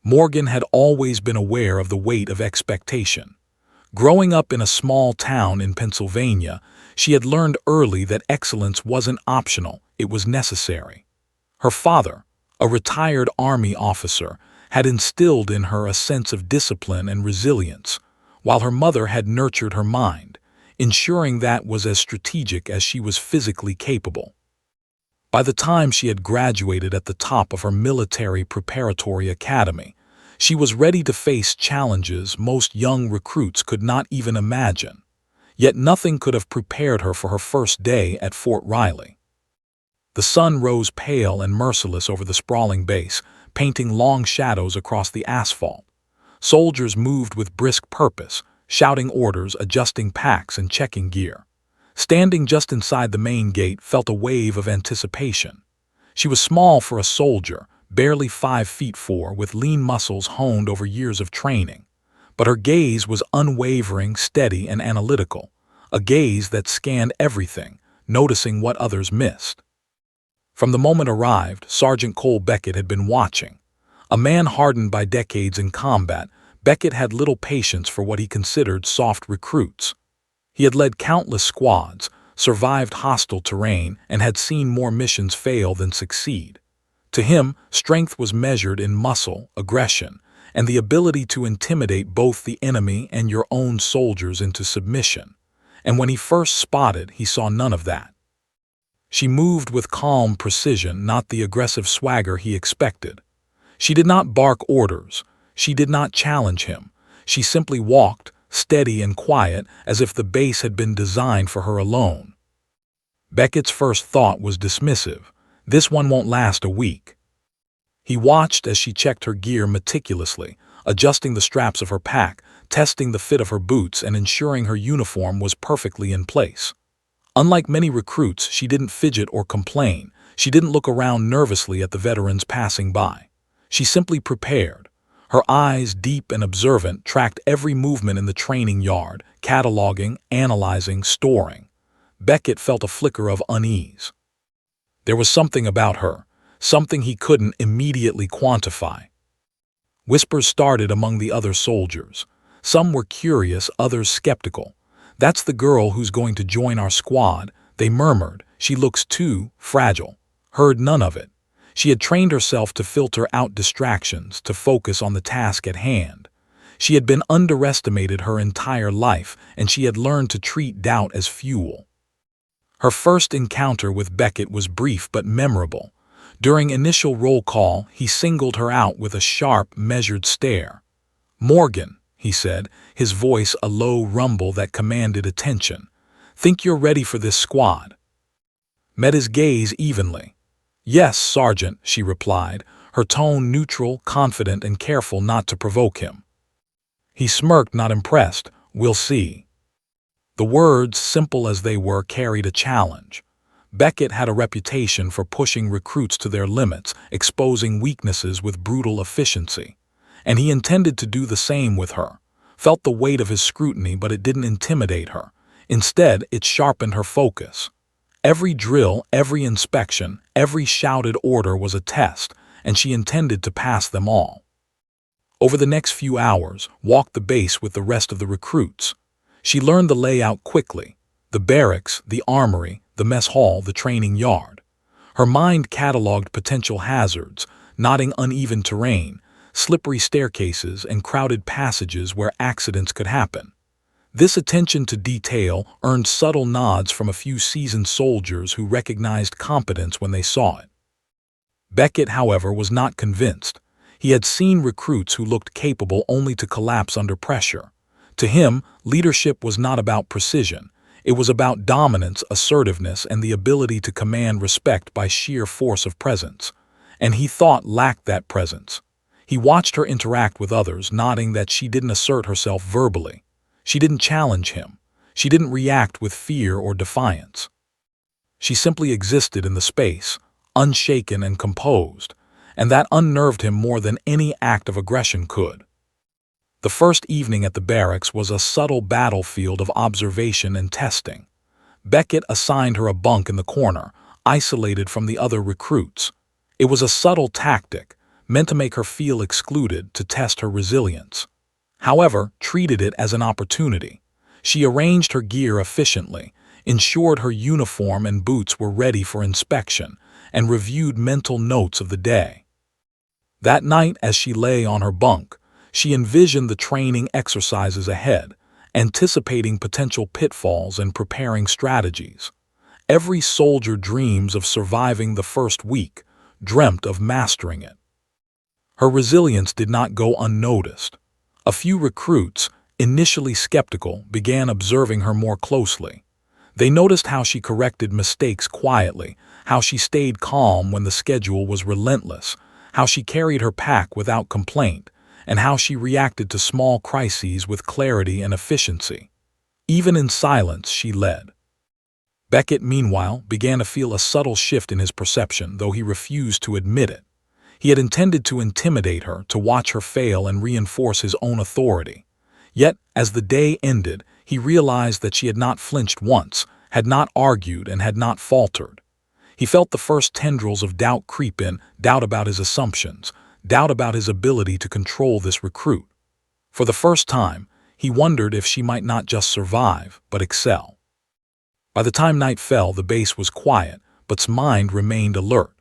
Morgan had always been aware of the weight of expectation. Growing up in a small town in Pennsylvania, she had learned early that excellence wasn't optional, it was necessary. Her father, a retired Army officer, had instilled in her a sense of discipline and resilience, while her mother had nurtured her mind, ensuring that was as strategic as she was physically capable. By the time she had graduated at the top of her military preparatory academy, she was ready to face challenges most young recruits could not even imagine. Yet nothing could have prepared her for her first day at Fort Riley. The sun rose pale and merciless over the sprawling base, painting long shadows across the asphalt. Soldiers moved with brisk purpose, shouting orders, adjusting packs, and checking gear. Standing just inside the main gate felt a wave of anticipation. She was small for a soldier, barely 5'4", with lean muscles honed over years of training. But her gaze was unwavering, steady, and analytical, a gaze that scanned everything, noticing what others missed. From the moment arrived, Sergeant Cole Beckett had been watching. A man hardened by decades in combat, Beckett had little patience for what he considered soft recruits. He had led countless squads, survived hostile terrain, and had seen more missions fail than succeed. To him, strength was measured in muscle, aggression, and the ability to intimidate both the enemy and your own soldiers into submission. And when he first spotted, he saw none of that. She moved with calm precision, not the aggressive swagger he expected. She did not bark orders. She did not challenge him. She simply walked, steady and quiet, as if the base had been designed for her alone. Beckett's first thought was dismissive. This one won't last a week. He watched as she checked her gear meticulously, adjusting the straps of her pack, testing the fit of her boots, and ensuring her uniform was perfectly in place. Unlike many recruits, she didn't fidget or complain. She didn't look around nervously at the veterans passing by. She simply prepared. Her eyes, deep and observant, tracked every movement in the training yard, cataloging, analyzing, storing. Beckett felt a flicker of unease. There was something about her, something he couldn't immediately quantify. Whispers started among the other soldiers. Some were curious, others skeptical. "That's the girl who's going to join our squad," they murmured. "She looks too fragile." Heard none of it. She had trained herself to filter out distractions, to focus on the task at hand. She had been underestimated her entire life, and she had learned to treat doubt as fuel. Her first encounter with Beckett was brief but memorable. During initial roll call, he singled her out with a sharp, measured stare. "Morgan," he said, his voice a low rumble that commanded attention. "Think you're ready for this squad?" Met his gaze evenly. "Yes, Sergeant," she replied, her tone neutral, confident, and careful not to provoke him. He smirked, not impressed. "We'll see." The words, simple as they were, carried a challenge. Beckett had a reputation for pushing recruits to their limits, exposing weaknesses with brutal efficiency. And he intended to do the same with her. Felt the weight of his scrutiny, but it didn't intimidate her. Instead, it sharpened her focus. Every drill, every inspection, every shouted order was a test, and she intended to pass them all. Over the next few hours, walked the base with the rest of the recruits. She learned the layout quickly: the barracks, the armory, the mess hall, the training yard. Her mind cataloged potential hazards, knotting uneven terrain, slippery staircases, and crowded passages where accidents could happen. This attention to detail earned subtle nods from a few seasoned soldiers who recognized competence when they saw it. Beckett, however, was not convinced. He had seen recruits who looked capable only to collapse under pressure. To him, leadership was not about precision. It was about dominance, assertiveness, and the ability to command respect by sheer force of presence. And he thought lacked that presence. He watched her interact with others, noting that she didn't assert herself verbally. She didn't challenge him. She didn't react with fear or defiance. She simply existed in the space, unshaken and composed, and that unnerved him more than any act of aggression could. The first evening at the barracks was a subtle battlefield of observation and testing. Beckett assigned her a bunk in the corner, isolated from the other recruits. It was a subtle tactic, meant to make her feel excluded, to test her resilience. However, treated it as an opportunity. She arranged her gear efficiently, ensured her uniform and boots were ready for inspection, and reviewed mental notes of the day. That night, as she lay on her bunk, she envisioned the training exercises ahead, anticipating potential pitfalls and preparing strategies. Every soldier dreams of surviving the first week, dreamt of mastering it. Her resilience did not go unnoticed. A few recruits, initially skeptical, began observing her more closely. They noticed how she corrected mistakes quietly, how she stayed calm when the schedule was relentless, how she carried her pack without complaint, and how she reacted to small crises with clarity and efficiency. Even in silence, she led. Beckett, meanwhile, began to feel a subtle shift in his perception, though he refused to admit it. He had intended to intimidate her, to watch her fail and reinforce his own authority. Yet, as the day ended, he realized that she had not flinched once, had not argued, and had not faltered. He felt the first tendrils of doubt creep in, doubt about his assumptions, doubt about his ability to control this recruit. For the first time, he wondered if she might not just survive, but excel. By the time night fell, the base was quiet, but his mind remained alert.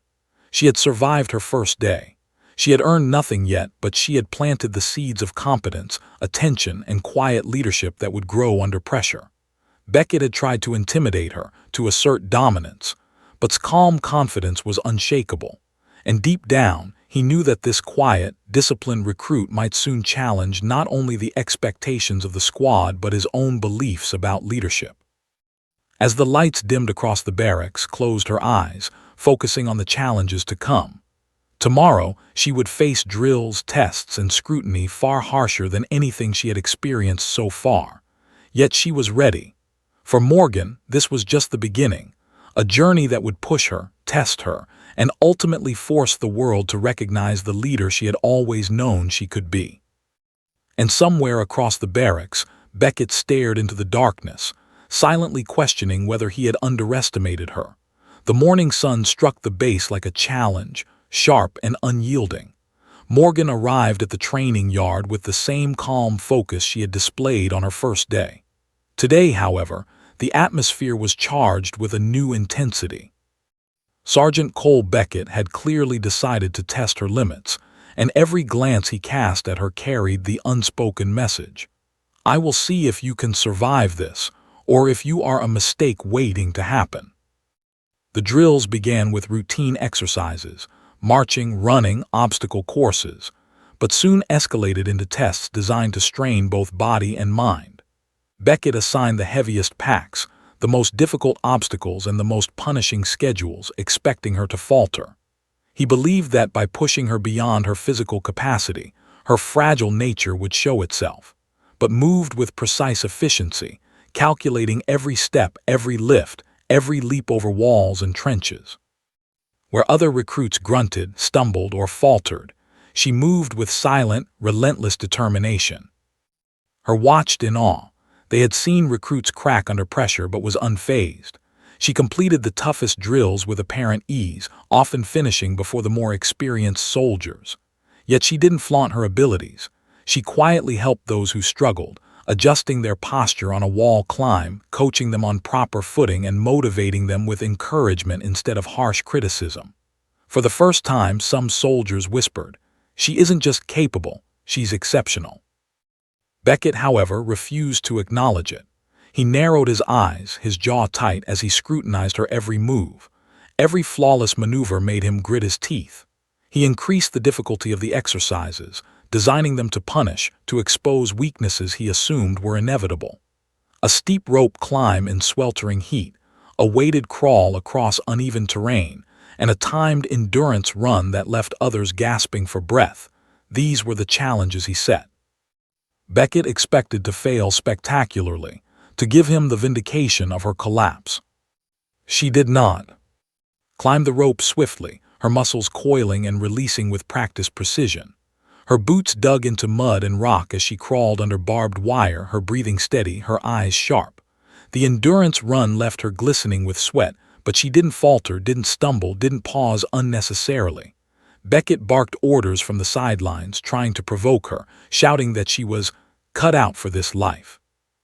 She had survived her first day. She had earned nothing yet, but she had planted the seeds of competence, attention, and quiet leadership that would grow under pressure. Beckett had tried to intimidate her, to assert dominance, but his calm confidence was unshakable. And deep down, he knew that this quiet, disciplined recruit might soon challenge not only the expectations of the squad but his own beliefs about leadership. As the lights dimmed across the barracks, closed her eyes, focusing on the challenges to come. Tomorrow, she would face drills, tests, and scrutiny far harsher than anything she had experienced so far. Yet she was ready. For Morgan, this was just the beginning, a journey that would push her, test her, and ultimately force the world to recognize the leader she had always known she could be. And somewhere across the barracks, Beckett stared into the darkness, silently questioning whether he had underestimated her. The morning sun struck the base like a challenge, sharp and unyielding. Morgan arrived at the training yard with the same calm focus she had displayed on her first day. Today, however, the atmosphere was charged with a new intensity. Sergeant Cole Beckett had clearly decided to test her limits, and every glance he cast at her carried the unspoken message. I will see if you can survive this, or if you are a mistake waiting to happen. The drills began with routine exercises, marching, running, obstacle courses, but soon escalated into tests designed to strain both body and mind. Beckett assigned the heaviest packs, the most difficult obstacles, and the most punishing schedules, expecting her to falter. He believed that by pushing her beyond her physical capacity, her fragile nature would show itself, but moved with precise efficiency, calculating every step, every lift, every leap over walls and trenches. Where other recruits grunted, stumbled, or faltered, she moved with silent, relentless determination. Her watched in awe. They had seen recruits crack under pressure but was unfazed. She completed the toughest drills with apparent ease, often finishing before the more experienced soldiers. Yet she didn't flaunt her abilities. She quietly helped those who struggled, adjusting their posture on a wall climb, coaching them on proper footing, and motivating them with encouragement instead of harsh criticism. For the first time, some soldiers whispered, "She isn't just capable, she's exceptional." Beckett, however, refused to acknowledge it. He narrowed his eyes, his jaw tight, as he scrutinized her every move. Every flawless maneuver made him grit his teeth. He increased the difficulty of the exercises, designing them to punish, to expose weaknesses he assumed were inevitable. A steep rope climb in sweltering heat, a weighted crawl across uneven terrain, and a timed endurance run that left others gasping for breath. These were the challenges he set. Beckett expected to fail spectacularly, to give him the vindication of her collapse. She did not. Climbed the rope swiftly, her muscles coiling and releasing with practiced precision. Her boots dug into mud and rock as she crawled under barbed wire, her breathing steady, her eyes sharp. The endurance run left her glistening with sweat, but she didn't falter, didn't stumble, didn't pause unnecessarily. Beckett barked orders from the sidelines, trying to provoke her, shouting that she was cut out for this life.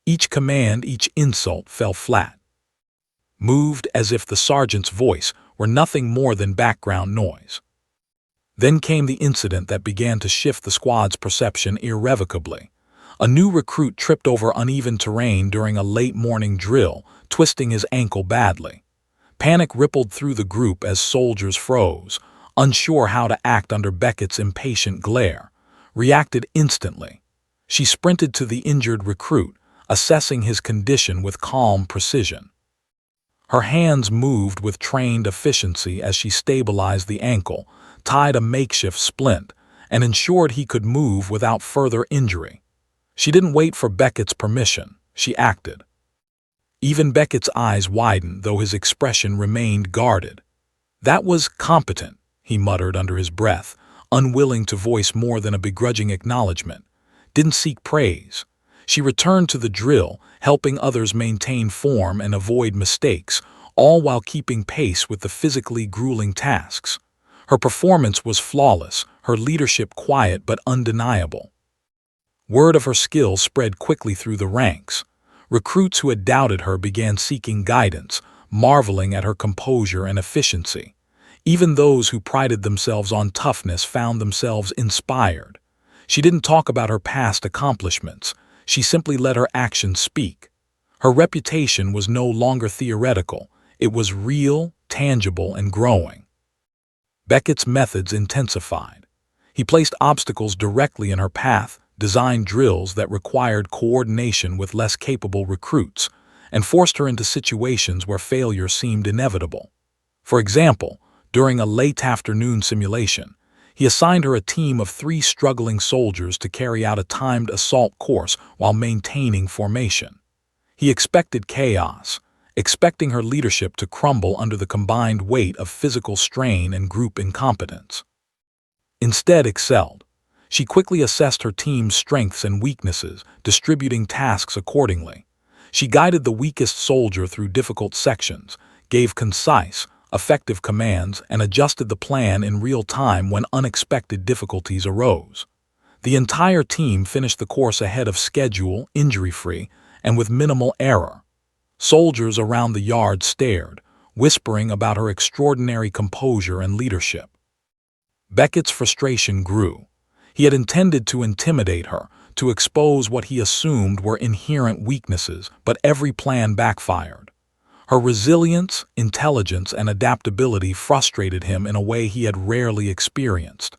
Each command, each insult fell flat, moved as if the sergeant's voice were nothing more than background noise. Then came the incident that began to shift the squad's perception irrevocably. A new recruit tripped over uneven terrain during a late morning drill, twisting his ankle badly. Panic rippled through the group as soldiers froze, unsure how to act under Beckett's impatient glare. Reacted instantly. She sprinted to the injured recruit, assessing his condition with calm precision. Her hands moved with trained efficiency as she stabilized the ankle, tied a makeshift splint, and ensured he could move without further injury. She didn't wait for Beckett's permission. She acted. Even Beckett's eyes widened, though his expression remained guarded. "That was competent," he muttered under his breath, unwilling to voice more than a begrudging acknowledgement. Didn't seek praise. She returned to the drill, helping others maintain form and avoid mistakes, all while keeping pace with the physically grueling tasks. Her performance was flawless, her leadership quiet but undeniable. Word of her skills spread quickly through the ranks. Recruits who had doubted her began seeking guidance, marveling at her composure and efficiency. Even those who prided themselves on toughness found themselves inspired. She didn't talk about her past accomplishments. She simply let her actions speak. Her reputation was no longer theoretical. It was real, tangible, and growing. Beckett's methods intensified. He placed obstacles directly in her path, designed drills that required coordination with less capable recruits, and forced her into situations where failure seemed inevitable. For example, during a late afternoon simulation, he assigned her a team of 3 struggling soldiers to carry out a timed assault course while maintaining formation. He expected chaos, expecting her leadership to crumble under the combined weight of physical strain and group incompetence. Instead, excelled. She quickly assessed her team's strengths and weaknesses, distributing tasks accordingly. She guided the weakest soldier through difficult sections, gave concise, effective commands, and adjusted the plan in real time when unexpected difficulties arose. The entire team finished the course ahead of schedule, injury-free, and with minimal error. Soldiers around the yard stared, whispering about her extraordinary composure and leadership. Beckett's frustration grew. He had intended to intimidate her, to expose what he assumed were inherent weaknesses, but every plan backfired. Her resilience, intelligence, and adaptability frustrated him in a way he had rarely experienced.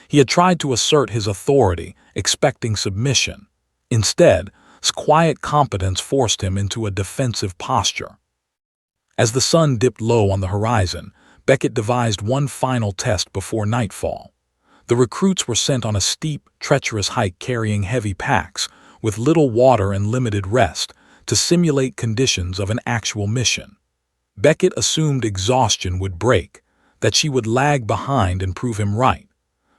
He had tried to assert his authority, expecting submission. Instead, quiet competence forced him into a defensive posture. As the sun dipped low on the horizon, Beckett devised one final test before nightfall. The recruits were sent on a steep, treacherous hike carrying heavy packs, with little water and limited rest, to simulate conditions of an actual mission. Beckett assumed exhaustion would break, that she would lag behind and prove him right,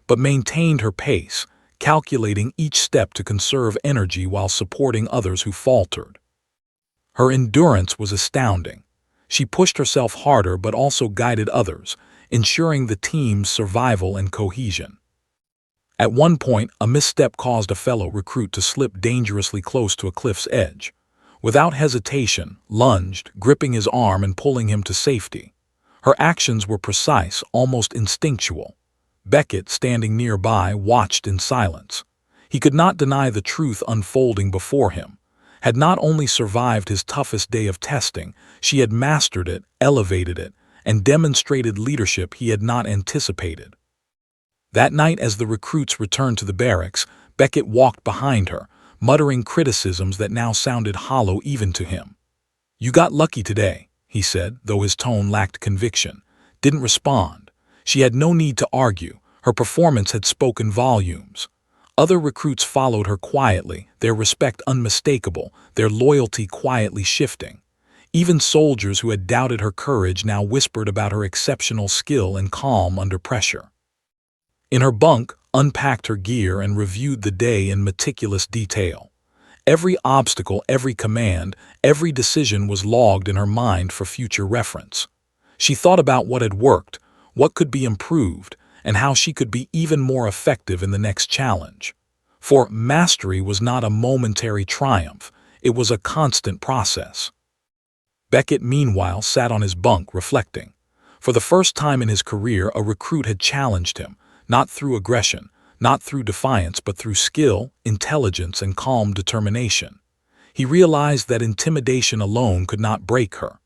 but maintained her pace, calculating each step to conserve energy while supporting others who faltered. Her endurance was astounding. She pushed herself harder but also guided others, ensuring the team's survival and cohesion. At one point, a misstep caused a fellow recruit to slip dangerously close to a cliff's edge. Without hesitation, lunged, gripping his arm and pulling him to safety. Her actions were precise, almost instinctual. Beckett, standing nearby, watched in silence. He could not deny the truth unfolding before him. Had not only survived his toughest day of testing, she had mastered it, elevated it, and demonstrated leadership he had not anticipated. That night, as the recruits returned to the barracks, Beckett walked behind her, muttering criticisms that now sounded hollow even to him. "You got lucky today," he said, though his tone lacked conviction. Didn't respond. She had no need to argue. Her performance had spoken volumes. Other recruits followed her quietly, their respect unmistakable, their loyalty quietly shifting. Even soldiers who had doubted her courage now whispered about her exceptional skill and calm under pressure. In her bunk, unpacked her gear and reviewed the day in meticulous detail. Every obstacle, every command, every decision was logged in her mind for future reference. She thought about what had worked, what could be improved, and how she could be even more effective in the next challenge. For mastery was not a momentary triumph, it was a constant process. Beckett, meanwhile, sat on his bunk reflecting. For the first time in his career, a recruit had challenged him, not through aggression, not through defiance, but through skill, intelligence, and calm determination. He realized that intimidation alone could not break her.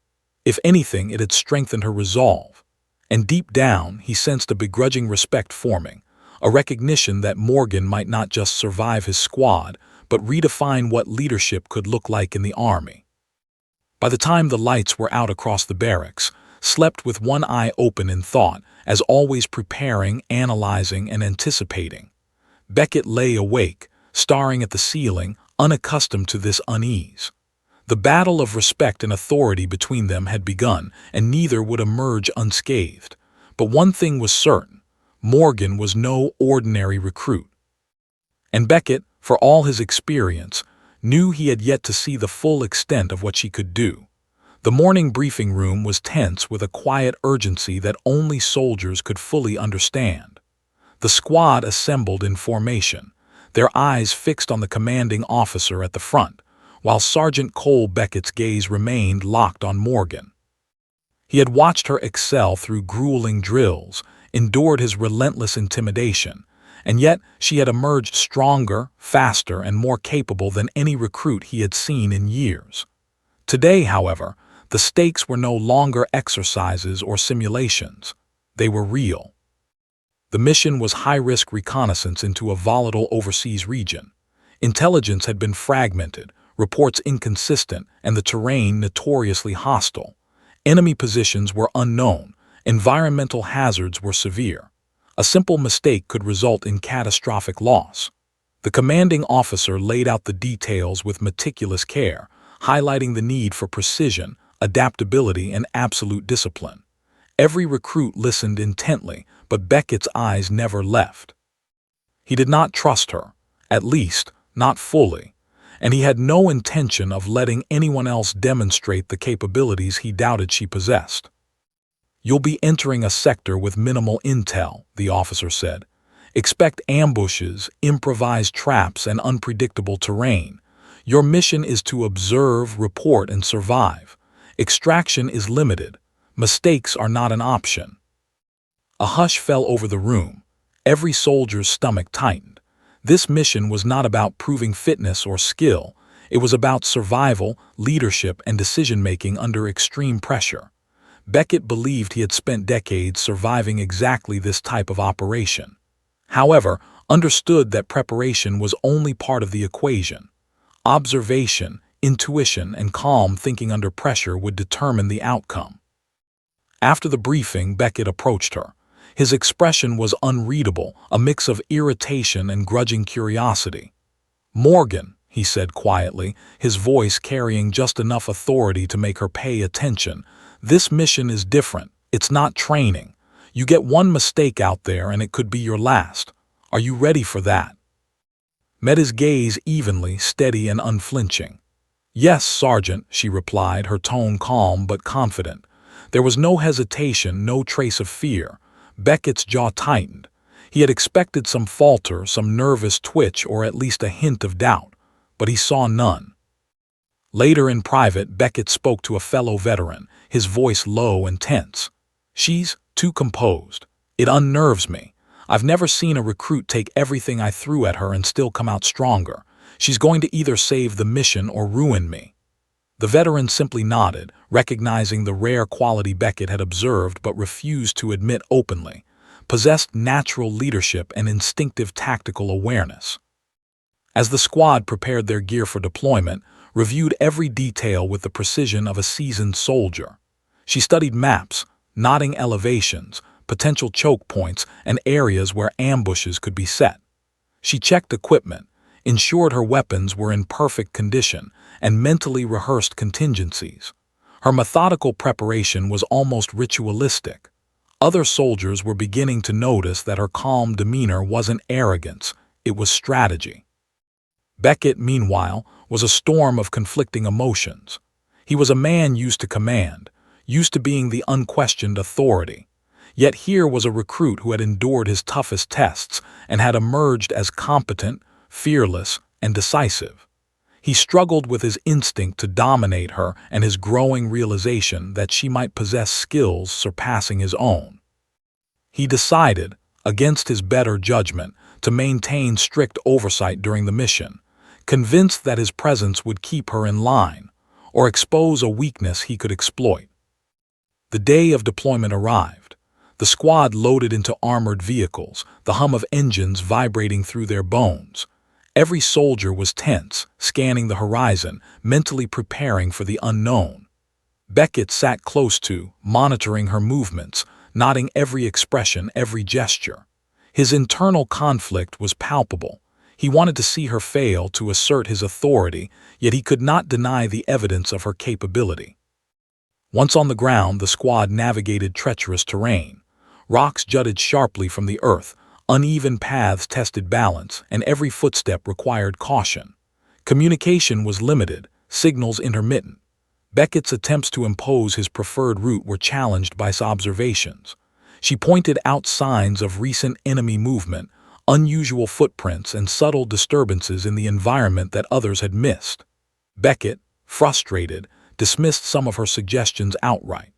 If anything, it had strengthened her resolve. And deep down, he sensed a begrudging respect forming, a recognition that Morgan might not just survive his squad, but redefine what leadership could look like in the army. By the time the lights were out across the barracks, slept with one eye open in thought, as always preparing, analyzing, and anticipating. Beckett lay awake, staring at the ceiling, unaccustomed to this unease. The battle of respect and authority between them had begun, and neither would emerge unscathed. But one thing was certain: Morgan was no ordinary recruit. And Beckett, for all his experience, knew he had yet to see the full extent of what she could do. The morning briefing room was tense with a quiet urgency that only soldiers could fully understand. The squad assembled in formation, their eyes fixed on the commanding officer at the front, while Sergeant Cole Beckett's gaze remained locked on Morgan. He had watched her excel through grueling drills, endured his relentless intimidation, and yet she had emerged stronger, faster, and more capable than any recruit he had seen in years. Today, however, the stakes were no longer exercises or simulations. They were real. The mission was high-risk reconnaissance into a volatile overseas region. Intelligence had been fragmented, reports inconsistent, and the terrain notoriously hostile. Enemy positions were unknown, environmental hazards were severe. A simple mistake could result in catastrophic loss. The commanding officer laid out the details with meticulous care, highlighting the need for precision, adaptability, and absolute discipline. Every recruit listened intently, but Beckett's eyes never left. He did not trust her, at least, not fully, and he had no intention of letting anyone else demonstrate the capabilities he doubted she possessed. "You'll be entering a sector with minimal intel," the officer said. "Expect ambushes, improvised traps, and unpredictable terrain. Your mission is to observe, report, and survive. Extraction is limited. Mistakes are not an option." A hush fell over the room. Every soldier's stomach tightened. This mission was not about proving fitness or skill. It was about survival, leadership, and decision-making under extreme pressure. Beckett believed he had spent decades surviving exactly this type of operation. However, understood that preparation was only part of the equation. Observation, intuition, and calm thinking under pressure would determine the outcome. After the briefing, Beckett approached her. His expression was unreadable, a mix of irritation and grudging curiosity. "Morgan," he said quietly, his voice carrying just enough authority to make her pay attention, "this mission is different. It's not training. You get one mistake out there and it could be your last. Are you ready for that?" Met his gaze evenly, steady, and unflinching. "Yes, Sergeant," she replied, her tone calm but confident. There was no hesitation, no trace of fear. Beckett's jaw tightened. He had expected some falter, some nervous twitch, or at least a hint of doubt, but he saw none. Later in private, Beckett spoke to a fellow veteran, his voice low and tense. "She's too composed. It unnerves me. I've never seen a recruit take everything I threw at her and still come out stronger. She's going to either save the mission or ruin me." The veteran simply nodded, recognizing the rare quality Beckett had observed but refused to admit openly: possessed natural leadership and instinctive tactical awareness. As the squad prepared their gear for deployment, reviewed every detail with the precision of a seasoned soldier. She studied maps, nodding elevations, potential choke points, and areas where ambushes could be set. She checked equipment, ensured her weapons were in perfect condition, and mentally rehearsed contingencies. Her methodical preparation was almost ritualistic. Other soldiers were beginning to notice that her calm demeanor wasn't arrogance, it was strategy. Beckett, meanwhile, was a storm of conflicting emotions. He was a man used to command, used to being the unquestioned authority. Yet here was a recruit who had endured his toughest tests and had emerged as competent, fearless, and decisive. He struggled with his instinct to dominate her and his growing realization that she might possess skills surpassing his own. He decided, against his better judgment, to maintain strict oversight during the mission, convinced that his presence would keep her in line or expose a weakness he could exploit. The day of deployment arrived. The squad loaded into armored vehicles, the hum of engines vibrating through their bones. Every soldier was tense, scanning the horizon, mentally preparing for the unknown. Beckett sat close to, monitoring her movements, noting every expression, every gesture. His internal conflict was palpable. He wanted to see her fail to assert his authority, yet he could not deny the evidence of her capability. Once on the ground, the squad navigated treacherous terrain. Rocks jutted sharply from the earth, uneven paths tested balance, and every footstep required caution. Communication was limited, signals intermittent. Beckett's attempts to impose his preferred route were challenged by observations. She pointed out signs of recent enemy movement, unusual footprints, and subtle disturbances in the environment that others had missed. Beckett, frustrated, dismissed some of her suggestions outright.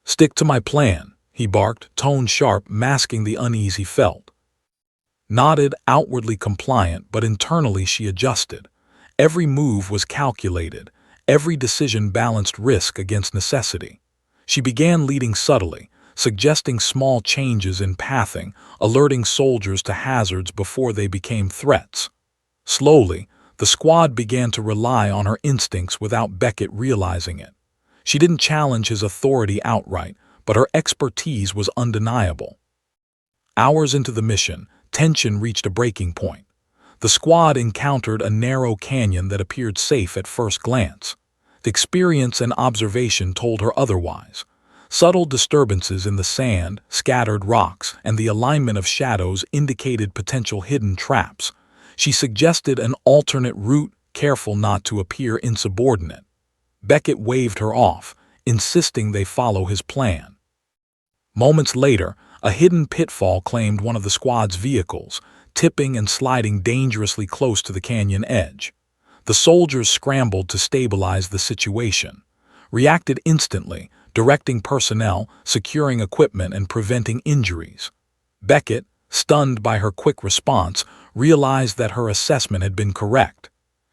"Stick to my plan," he barked, tone sharp, masking the unease he felt. Nodded, outwardly compliant, but internally she adjusted. Every move was calculated, every decision balanced risk against necessity. She began leading subtly, suggesting small changes in pathing, alerting soldiers to hazards before they became threats. Slowly, the squad began to rely on her instincts without Beckett realizing it. She didn't challenge his authority outright, but her expertise was undeniable. Hours into the mission, tension reached a breaking point. The squad encountered a narrow canyon that appeared safe at first glance. Experience and observation told her otherwise. Subtle disturbances in the sand, scattered rocks, and the alignment of shadows indicated potential hidden traps. She suggested an alternate route, careful not to appear insubordinate. Beckett waved her off, insisting they follow his plan. Moments later, a hidden pitfall claimed one of the squad's vehicles, tipping and sliding dangerously close to the canyon edge. The soldiers scrambled to stabilize the situation, reacted instantly, directing personnel, securing equipment, and preventing injuries. Beckett, stunned by her quick response, realized that her assessment had been correct.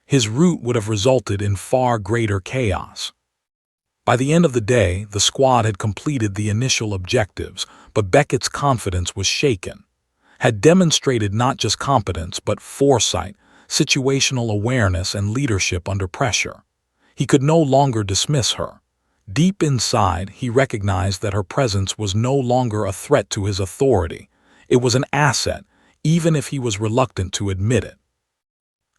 His route would have resulted in far greater chaos. By the end of the day, the squad had completed the initial objectives, but Beckett's confidence was shaken. Had demonstrated not just competence, but foresight, situational awareness, and leadership under pressure. He could no longer dismiss her. Deep inside, he recognized that her presence was no longer a threat to his authority. It was an asset, even if he was reluctant to admit it.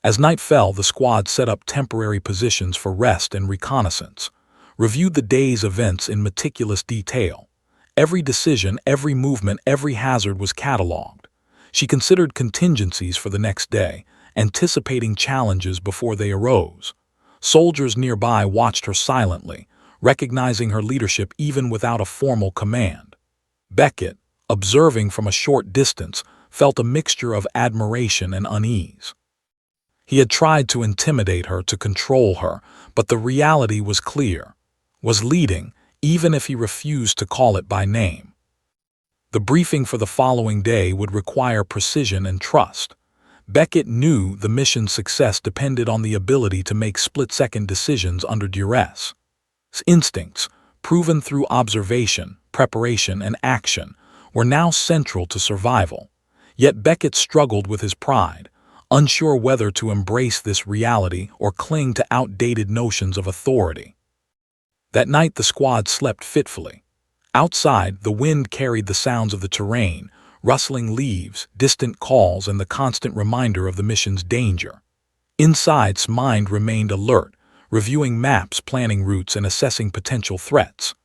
As night fell, the squad set up temporary positions for rest and reconnaissance, reviewed the day's events in meticulous detail. Every decision, every movement, every hazard was cataloged. She considered contingencies for the next day, anticipating challenges before they arose. Soldiers nearby watched her silently, recognizing her leadership even without a formal command. Beckett, observing from a short distance, felt a mixture of admiration and unease. He had tried to intimidate her, to control her, but the reality was clear. Was leading, even if he refused to call it by name. The briefing for the following day would require precision and trust. Beckett knew the mission's success depended on the ability to make split-second decisions under duress. His instincts, proven through observation, preparation, and action, were now central to survival. Yet Beckett struggled with his pride, unsure whether to embrace this reality or cling to outdated notions of authority. That night the squad slept fitfully. Outside, the wind carried the sounds of the terrain, rustling leaves, distant calls, and the constant reminder of the mission's danger. Inside's mind remained alert, reviewing maps, planning routes, and assessing potential threats.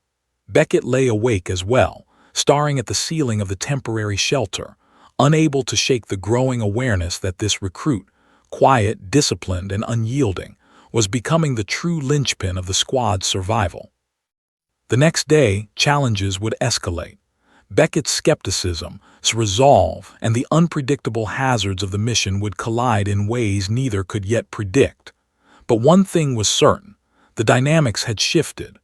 Beckett lay awake as well, staring at the ceiling of the temporary shelter, unable to shake the growing awareness that this recruit, quiet, disciplined, and unyielding, was becoming the true linchpin of the squad's survival. The next day, challenges would escalate. Beckett's skepticism, resolve, and the unpredictable hazards of the mission would collide in ways neither could yet predict. But one thing was certain: the dynamics had shifted.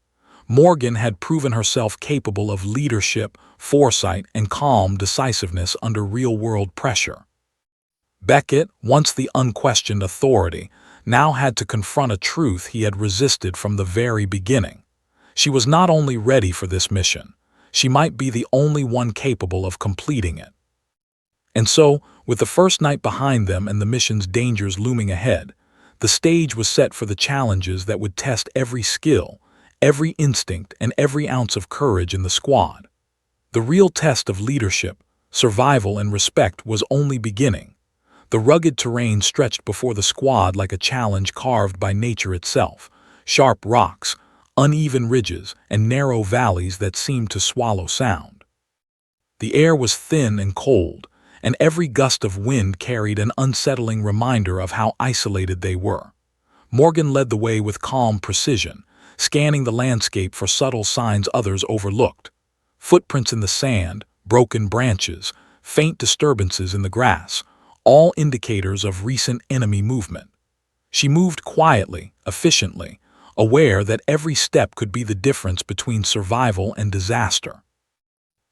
Morgan had proven herself capable of leadership, foresight, and calm decisiveness under real-world pressure. Beckett, once the unquestioned authority, now had to confront a truth he had resisted from the very beginning. She was not only ready for this mission, she might be the only one capable of completing it. And so, with the first night behind them and the mission's dangers looming ahead, the stage was set for the challenges that would test every skill, every instinct, and every ounce of courage in the squad. The real test of leadership, survival, and respect was only beginning. The rugged terrain stretched before the squad like a challenge carved by nature itself: sharp rocks, uneven ridges, and narrow valleys that seemed to swallow sound. The air was thin and cold, and every gust of wind carried an unsettling reminder of how isolated they were. Morgan led the way with calm precision, scanning the landscape for subtle signs others overlooked: footprints in the sand, broken branches, faint disturbances in the grass, all indicators of recent enemy movement. She moved quietly, efficiently, aware that every step could be the difference between survival and disaster.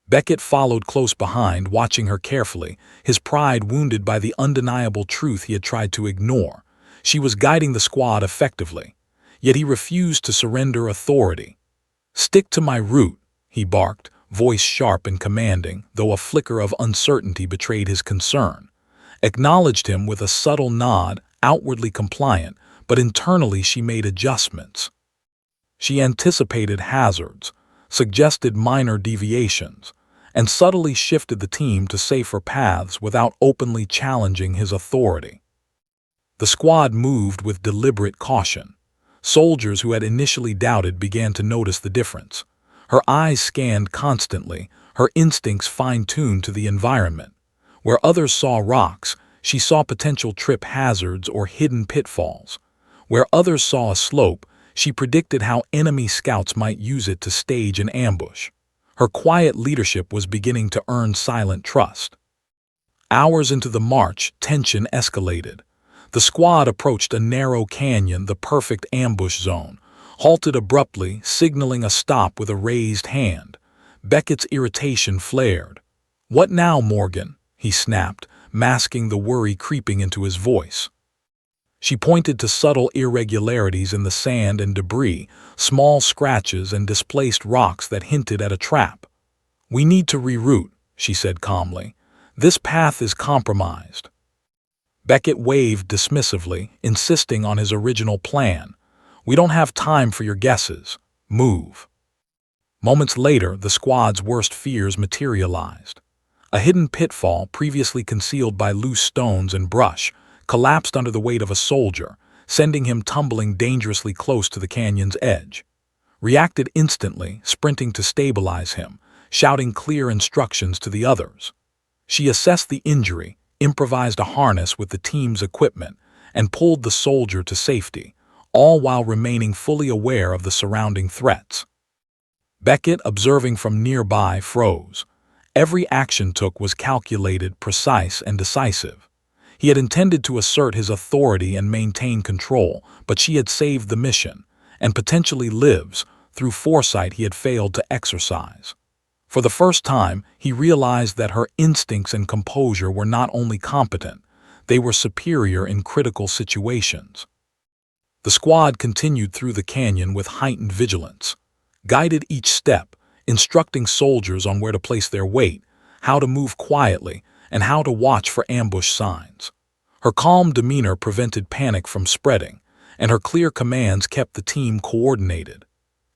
Beckett followed close behind, watching her carefully, his pride wounded by the undeniable truth he had tried to ignore. She was guiding the squad effectively, yet he refused to surrender authority. "Stick to my route," he barked, voice sharp and commanding, though a flicker of uncertainty betrayed his concern. Acknowledged him with a subtle nod, outwardly compliant, but internally she made adjustments. She anticipated hazards, suggested minor deviations, and subtly shifted the team to safer paths without openly challenging his authority. The squad moved with deliberate caution. Soldiers who had initially doubted began to notice the difference. Her eyes scanned constantly, her instincts fine-tuned to the environment. Where others saw rocks, she saw potential trip hazards or hidden pitfalls. Where others saw a slope, she predicted how enemy scouts might use it to stage an ambush. Her quiet leadership was beginning to earn silent trust. Hours into the march, tension escalated. The squad approached a narrow canyon, the perfect ambush zone, halted abruptly, signaling a stop with a raised hand. Beckett's irritation flared. "What now, Morgan?" he snapped, masking the worry creeping into his voice. She pointed to subtle irregularities in the sand and debris, small scratches and displaced rocks that hinted at a trap. "We need to reroute," she said calmly. "This path is compromised." Beckett waved dismissively, insisting on his original plan. "We don't have time for your guesses. Move." Moments later, the squad's worst fears materialized. A hidden pitfall, previously concealed by loose stones and brush, collapsed under the weight of a soldier, sending him tumbling dangerously close to the canyon's edge. Reacted instantly, sprinting to stabilize him, shouting clear instructions to the others. She assessed the injury, improvised a harness with the team's equipment, and pulled the soldier to safety, all while remaining fully aware of the surrounding threats. Beckett, observing from nearby, froze. Every action took was calculated, precise, and decisive. He had intended to assert his authority and maintain control, but she had saved the mission, and potentially lives, through foresight he had failed to exercise. For the first time, he realized that her instincts and composure were not only competent, they were superior in critical situations. The squad continued through the canyon with heightened vigilance, guided each step, instructing soldiers on where to place their weight, how to move quietly, and how to watch for ambush signs. Her calm demeanor prevented panic from spreading, and her clear commands kept the team coordinated.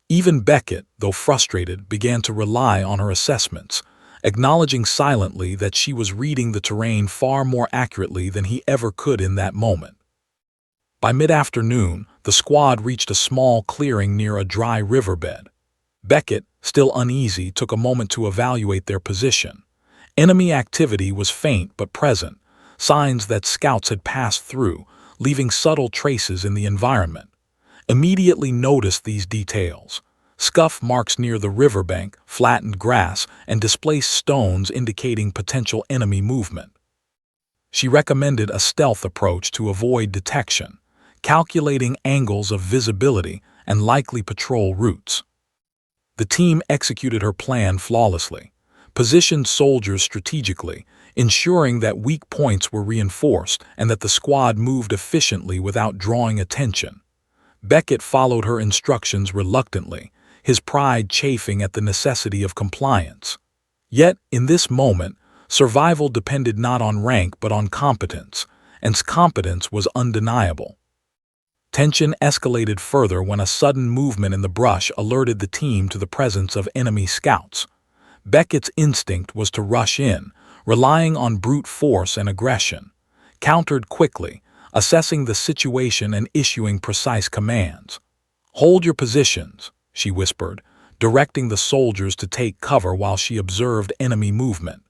Even Beckett, though frustrated, began to rely on her assessments, acknowledging silently that she was reading the terrain far more accurately than he ever could in that moment. By mid-afternoon, the squad reached a small clearing near a dry riverbed. Beckett, still uneasy, took a moment to evaluate their position. Enemy activity was faint but present, signs that scouts had passed through, leaving subtle traces in the environment. Immediately noticed these details: Scuff marks near the riverbank, flattened grass, and displaced stones indicating potential enemy movement. She recommended a stealth approach to avoid detection, calculating angles of visibility and likely patrol routes. The team executed her plan flawlessly, positioned soldiers strategically, ensuring that weak points were reinforced and that the squad moved efficiently without drawing attention. Beckett followed her instructions reluctantly, his pride chafing at the necessity of compliance. Yet, in this moment, survival depended not on rank but on competence, and competence was undeniable. Tension escalated further when a sudden movement in the brush alerted the team to the presence of enemy scouts. Beckett's instinct was to rush in, relying on brute force and aggression. Countered quickly, assessing the situation and issuing precise commands. "Hold your positions," she whispered, directing the soldiers to take cover while she observed enemy movement.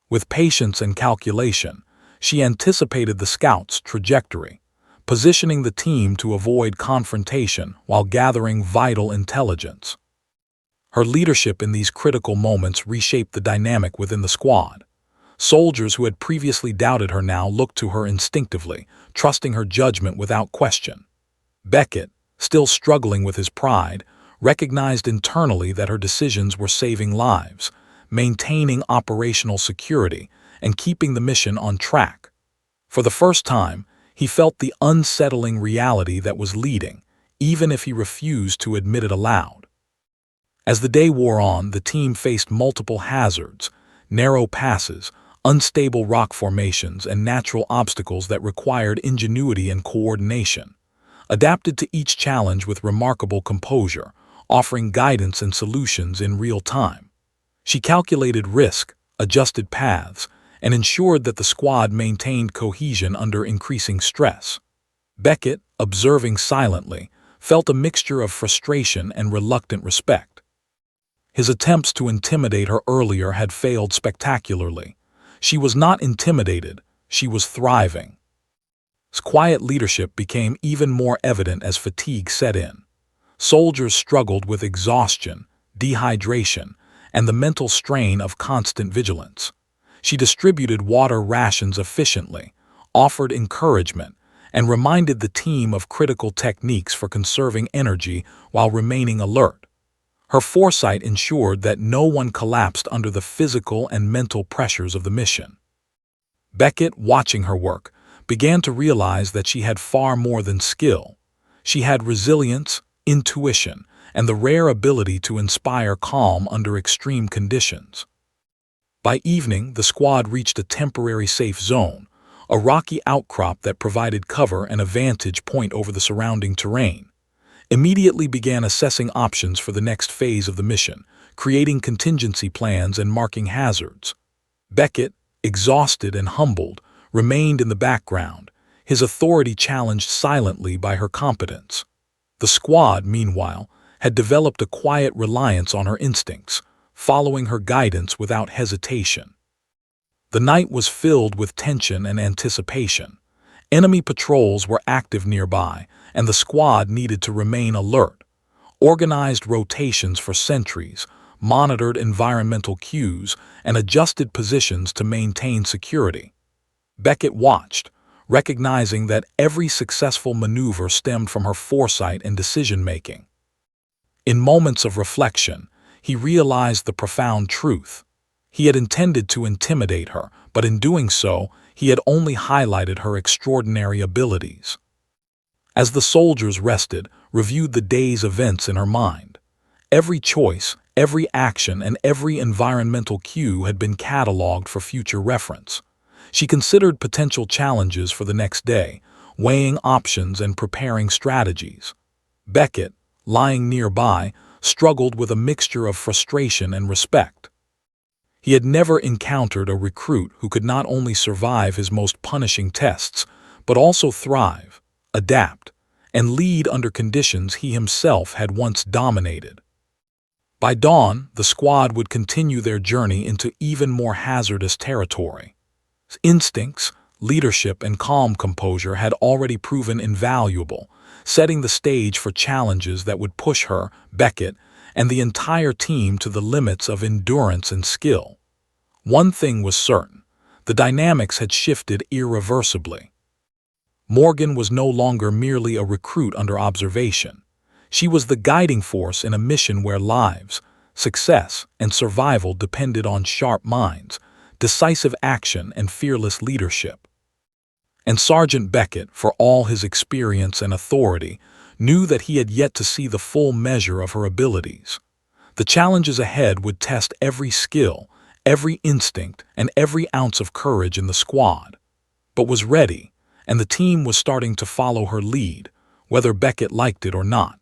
With patience and calculation, she anticipated the scouts' trajectory, positioning the team to avoid confrontation while gathering vital intelligence. Her leadership in these critical moments reshaped the dynamic within the squad. Soldiers who had previously doubted her now looked to her instinctively, trusting her judgment without question. Beckett, still struggling with his pride, recognized internally that her decisions were saving lives, maintaining operational security, and keeping the mission on track. For the first time, he felt the unsettling reality that was leading, even if he refused to admit it aloud. As the day wore on, the team faced multiple hazards, narrow passes, unstable rock formations, and natural obstacles that required ingenuity and coordination. Adapted to each challenge with remarkable composure, offering guidance and solutions in real time. She calculated risk, adjusted paths, and ensured that the squad maintained cohesion under increasing stress. Beckett, observing silently, felt a mixture of frustration and reluctant respect. His attempts to intimidate her earlier had failed spectacularly. She was not intimidated, she was thriving. His quiet leadership became even more evident as fatigue set in. Soldiers struggled with exhaustion, dehydration, and the mental strain of constant vigilance. She distributed water rations efficiently, offered encouragement, and reminded the team of critical techniques for conserving energy while remaining alert. Her foresight ensured that no one collapsed under the physical and mental pressures of the mission. Beckett, watching her work, began to realize that she had far more than skill. She had resilience, intuition, and the rare ability to inspire calm under extreme conditions. By evening, the squad reached a temporary safe zone, a rocky outcrop that provided cover and a vantage point over the surrounding terrain. Immediately began assessing options for the next phase of the mission, creating contingency plans and marking hazards. Beckett, exhausted and humbled, remained in the background, his authority challenged silently by her competence. The squad, meanwhile, had developed a quiet reliance on her instincts, following her guidance without hesitation. The night was filled with tension and anticipation. Enemy patrols were active nearby, and the squad needed to remain alert. Organized rotations for sentries, monitored environmental cues, and adjusted positions to maintain security. Beckett watched, recognizing that every successful maneuver stemmed from her foresight and decision-making. In moments of reflection, he realized the profound truth. He had intended to intimidate her, but in doing so, he had only highlighted her extraordinary abilities. As the soldiers rested, reviewed the day's events in her mind. Every choice, every action, and every environmental cue had been cataloged for future reference. She considered potential challenges for the next day, weighing options and preparing strategies. Beckett, lying nearby, struggled with a mixture of frustration and respect. He had never encountered a recruit who could not only survive his most punishing tests, but also thrive, adapt, and lead under conditions he himself had once dominated. By dawn, the squad would continue their journey into even more hazardous territory. Instincts, leadership and calm composure had already proven invaluable, setting the stage for challenges that would push her, Beckett, and the entire team to the limits of endurance and skill. One thing was certain: the dynamics had shifted irreversibly. Morgan was no longer merely a recruit under observation. She was the guiding force in a mission where lives, success, and survival depended on sharp minds, decisive action, and fearless leadership. And Sergeant Beckett, for all his experience and authority, knew that he had yet to see the full measure of her abilities. The challenges ahead would test every skill, every instinct, and every ounce of courage in the squad. But was ready, and the team was starting to follow her lead, whether Beckett liked it or not.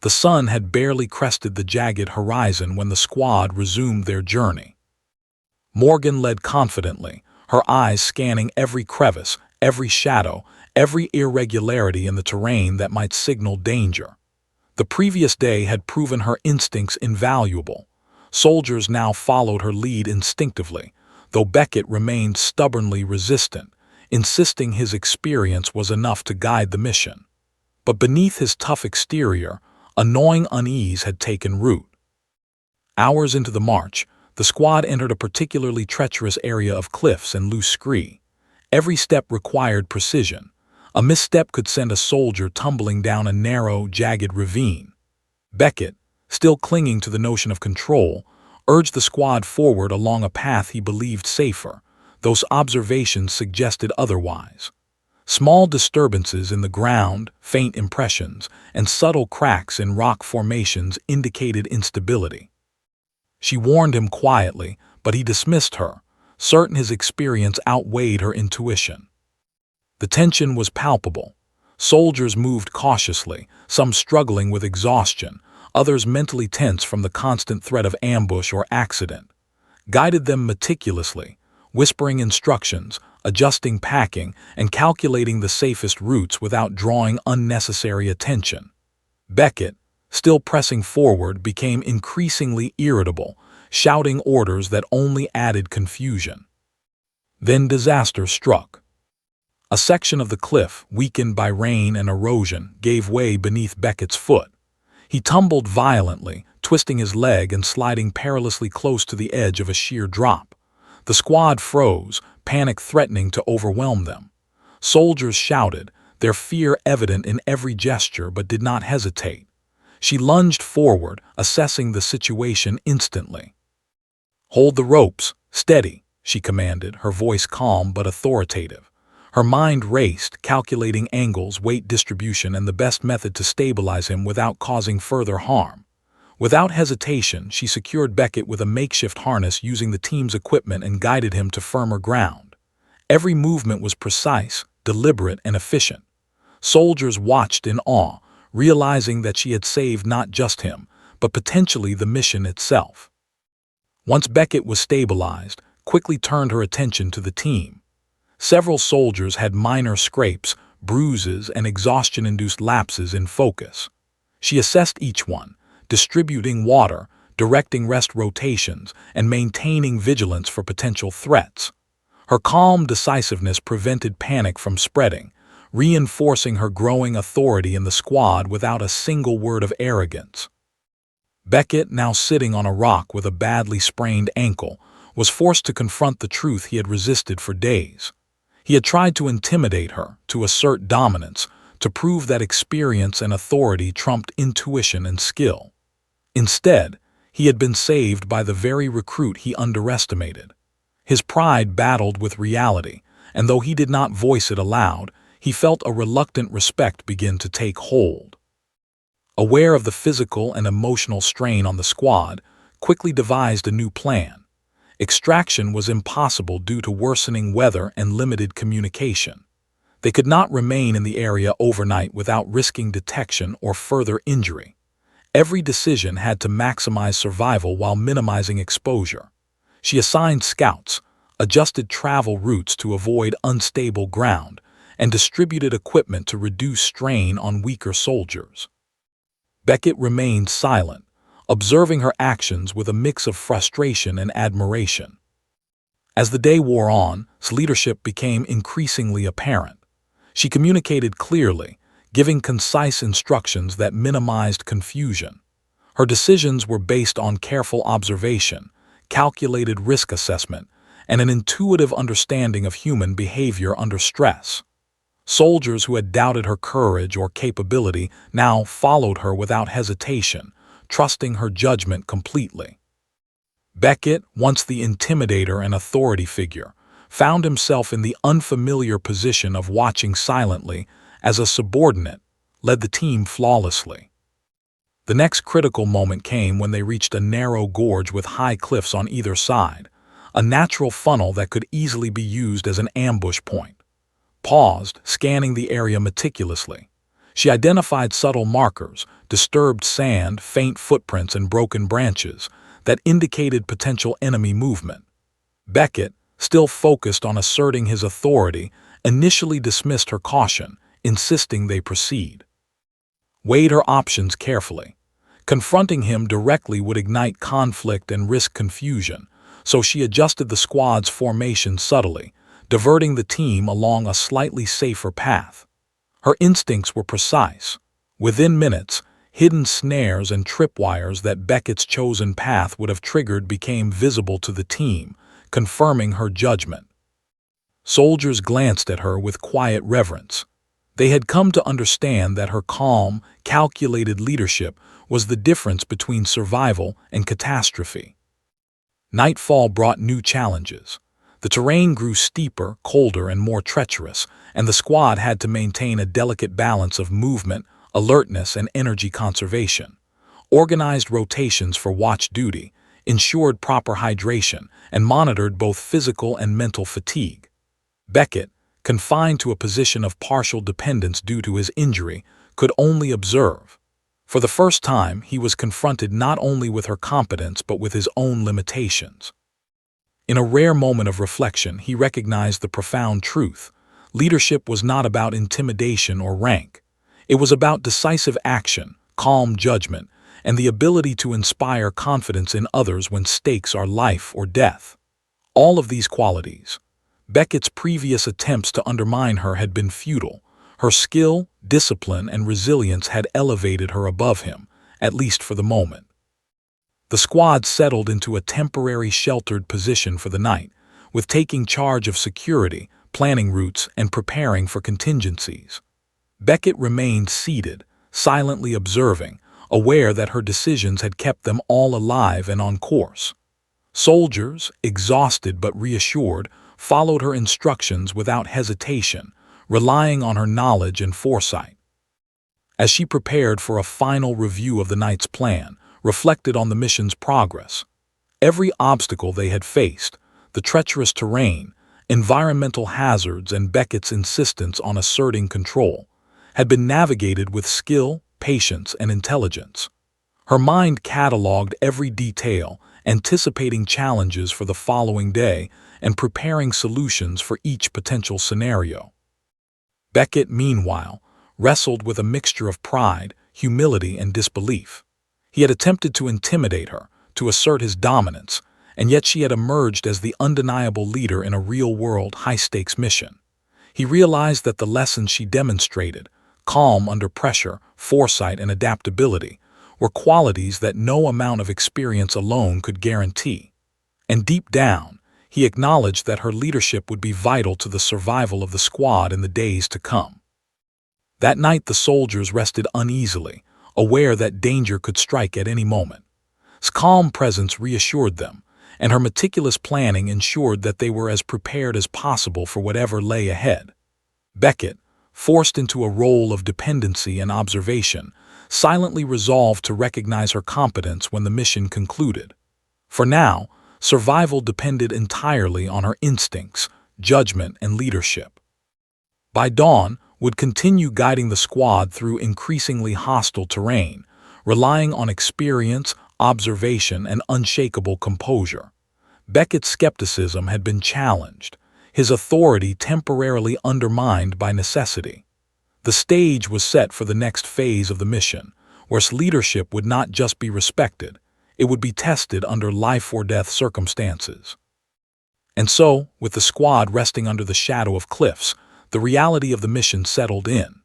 The sun had barely crested the jagged horizon when the squad resumed their journey. Morgan led confidently, her eyes scanning every crevice, every shadow, every irregularity in the terrain that might signal danger. The previous day had proven her instincts invaluable. Soldiers now followed her lead instinctively, though Beckett remained stubbornly resistant, insisting his experience was enough to guide the mission. But beneath his tough exterior, a gnawing unease had taken root. Hours into the march, the squad entered a particularly treacherous area of cliffs and loose scree. Every step required precision. A misstep could send a soldier tumbling down a narrow, jagged ravine. Beckett, still clinging to the notion of control, urged the squad forward along a path he believed safer, though observations suggested otherwise. Small disturbances in the ground, faint impressions, and subtle cracks in rock formations indicated instability. She warned him quietly, but he dismissed her, certain his experience outweighed her intuition. The tension was palpable. Soldiers moved cautiously, some struggling with exhaustion, others mentally tense from the constant threat of ambush or accident. Guided them meticulously, whispering instructions, adjusting packing, and calculating the safest routes without drawing unnecessary attention. Beckett, still pressing forward, became increasingly irritable, shouting orders that only added confusion. Then disaster struck. A section of the cliff, weakened by rain and erosion, gave way beneath Beckett's foot. He tumbled violently, twisting his leg and sliding perilously close to the edge of a sheer drop. The squad froze, panic threatening to overwhelm them. Soldiers shouted, their fear evident in every gesture, but did not hesitate. She lunged forward, assessing the situation instantly. "Hold the ropes, steady," she commanded, her voice calm but authoritative. Her mind raced, calculating angles, weight distribution, and the best method to stabilize him without causing further harm. Without hesitation, she secured Beckett with a makeshift harness using the team's equipment and guided him to firmer ground. Every movement was precise, deliberate, and efficient. Soldiers watched in awe, realizing that she had saved not just him, but potentially the mission itself. Once Beckett was stabilized, quickly turned her attention to the team. Several soldiers had minor scrapes, bruises, and exhaustion-induced lapses in focus. She assessed each one, distributing water, directing rest rotations, and maintaining vigilance for potential threats. Her calm decisiveness prevented panic from spreading, reinforcing her growing authority in the squad without a single word of arrogance. Beckett, now sitting on a rock with a badly sprained ankle, was forced to confront the truth he had resisted for days. He had tried to intimidate her, to assert dominance, to prove that experience and authority trumped intuition and skill. Instead, he had been saved by the very recruit he underestimated. His pride battled with reality, and though he did not voice it aloud, he felt a reluctant respect begin to take hold. Aware of the physical and emotional strain on the squad, quickly devised a new plan. Extraction was impossible due to worsening weather and limited communication. They could not remain in the area overnight without risking detection or further injury. Every decision had to maximize survival while minimizing exposure. She assigned scouts, adjusted travel routes to avoid unstable ground, and distributed equipment to reduce strain on weaker soldiers. Beckett remained silent, observing her actions with a mix of frustration and admiration. As the day wore on, leadership became increasingly apparent. She communicated clearly, giving concise instructions that minimized confusion. Her decisions were based on careful observation, calculated risk assessment, and an intuitive understanding of human behavior under stress. Soldiers who had doubted her courage or capability now followed her without hesitation, trusting her judgment completely. Beckett, once the intimidator and authority figure, found himself in the unfamiliar position of watching silently as a subordinate led the team flawlessly. The next critical moment came when they reached a narrow gorge with high cliffs on either side, a natural funnel that could easily be used as an ambush point. Paused, scanning the area meticulously. She identified subtle markers, disturbed sand, faint footprints, and broken branches that indicated potential enemy movement. Beckett, still focused on asserting his authority, initially dismissed her caution, insisting they proceed. Weighed her options carefully. Confronting him directly would ignite conflict and risk confusion, so she adjusted the squad's formation subtly, diverting the team along a slightly safer path. Her instincts were precise. Within minutes, hidden snares and tripwires that Beckett's chosen path would have triggered became visible to the team, confirming her judgment. Soldiers glanced at her with quiet reverence. They had come to understand that her calm, calculated leadership was the difference between survival and catastrophe. Nightfall brought new challenges. The terrain grew steeper, colder, and more treacherous, and the squad had to maintain a delicate balance of movement, alertness, and energy conservation. Organized rotations for watch duty, ensured proper hydration, and monitored both physical and mental fatigue. Beckett, confined to a position of partial dependence due to his injury, could only observe. For the first time, he was confronted not only with her competence but with his own limitations. In a rare moment of reflection, he recognized the profound truth. Leadership was not about intimidation or rank. It was about decisive action, calm judgment, and the ability to inspire confidence in others when stakes are life or death. All of these qualities. Beckett's previous attempts to undermine her had been futile. Her skill, discipline, and resilience had elevated her above him, at least for the moment. The squad settled into a temporary sheltered position for the night, with taking charge of security, planning routes, and preparing for contingencies. Beckett remained seated, silently observing, aware that her decisions had kept them all alive and on course. Soldiers, exhausted but reassured, followed her instructions without hesitation, relying on her knowledge and foresight. As she prepared for a final review of the night's plan, reflected on the mission's progress. Every obstacle they had faced, the treacherous terrain, environmental hazards, and Beckett's insistence on asserting control, had been navigated with skill, patience, and intelligence. Her mind cataloged every detail, anticipating challenges for the following day and preparing solutions for each potential scenario. Beckett, meanwhile, wrestled with a mixture of pride, humility, and disbelief. He had attempted to intimidate her, to assert his dominance, and yet she had emerged as the undeniable leader in a real-world, high-stakes mission. He realized that the lessons she demonstrated, calm under pressure, foresight, and adaptability, were qualities that no amount of experience alone could guarantee. And deep down, he acknowledged that her leadership would be vital to the survival of the squad in the days to come. That night the soldiers rested uneasily, aware that danger could strike at any moment. His calm presence reassured them, and her meticulous planning ensured that they were as prepared as possible for whatever lay ahead. Beckett, forced into a role of dependency and observation, silently resolved to recognize her competence when the mission concluded. For now, survival depended entirely on her instincts, judgment, and leadership. By dawn, would continue guiding the squad through increasingly hostile terrain, relying on experience, observation, and unshakable composure. Beckett's skepticism had been challenged, his authority temporarily undermined by necessity. The stage was set for the next phase of the mission, where leadership would not just be respected, it would be tested under life-or-death circumstances. And so, with the squad resting under the shadow of cliffs, the reality of the mission settled in.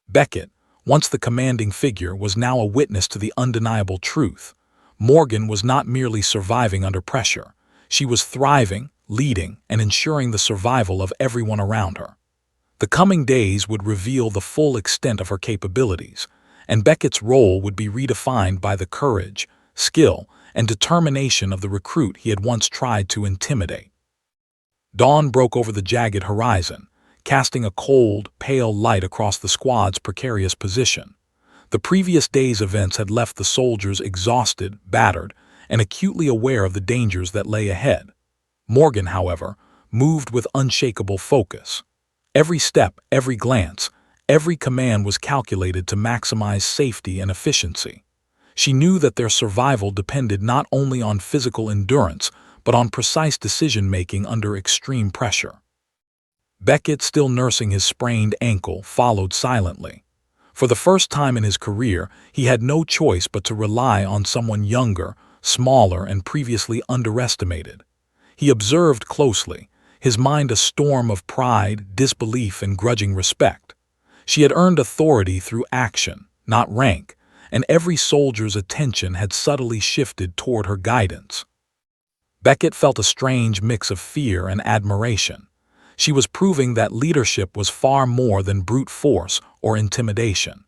Beckett, once the commanding figure, was now a witness to the undeniable truth. Morgan was not merely surviving under pressure. She was thriving, leading, and ensuring the survival of everyone around her. The coming days would reveal the full extent of her capabilities, and Beckett's role would be redefined by the courage, skill, and determination of the recruit he had once tried to intimidate. Dawn broke over the jagged horizon, casting a cold, pale light across the squad's precarious position. The previous day's events had left the soldiers exhausted, battered, and acutely aware of the dangers that lay ahead. Morgan, however, moved with unshakable focus. Every step, every glance, every command was calculated to maximize safety and efficiency. She knew that their survival depended not only on physical endurance, but on precise decision-making under extreme pressure. Beckett, still nursing his sprained ankle, followed silently. For the first time in his career, he had no choice but to rely on someone younger, smaller, and previously underestimated. He observed closely, his mind a storm of pride, disbelief, and grudging respect. She had earned authority through action, not rank, and every soldier's attention had subtly shifted toward her guidance. Beckett felt a strange mix of fear and admiration. She was proving that leadership was far more than brute force or intimidation.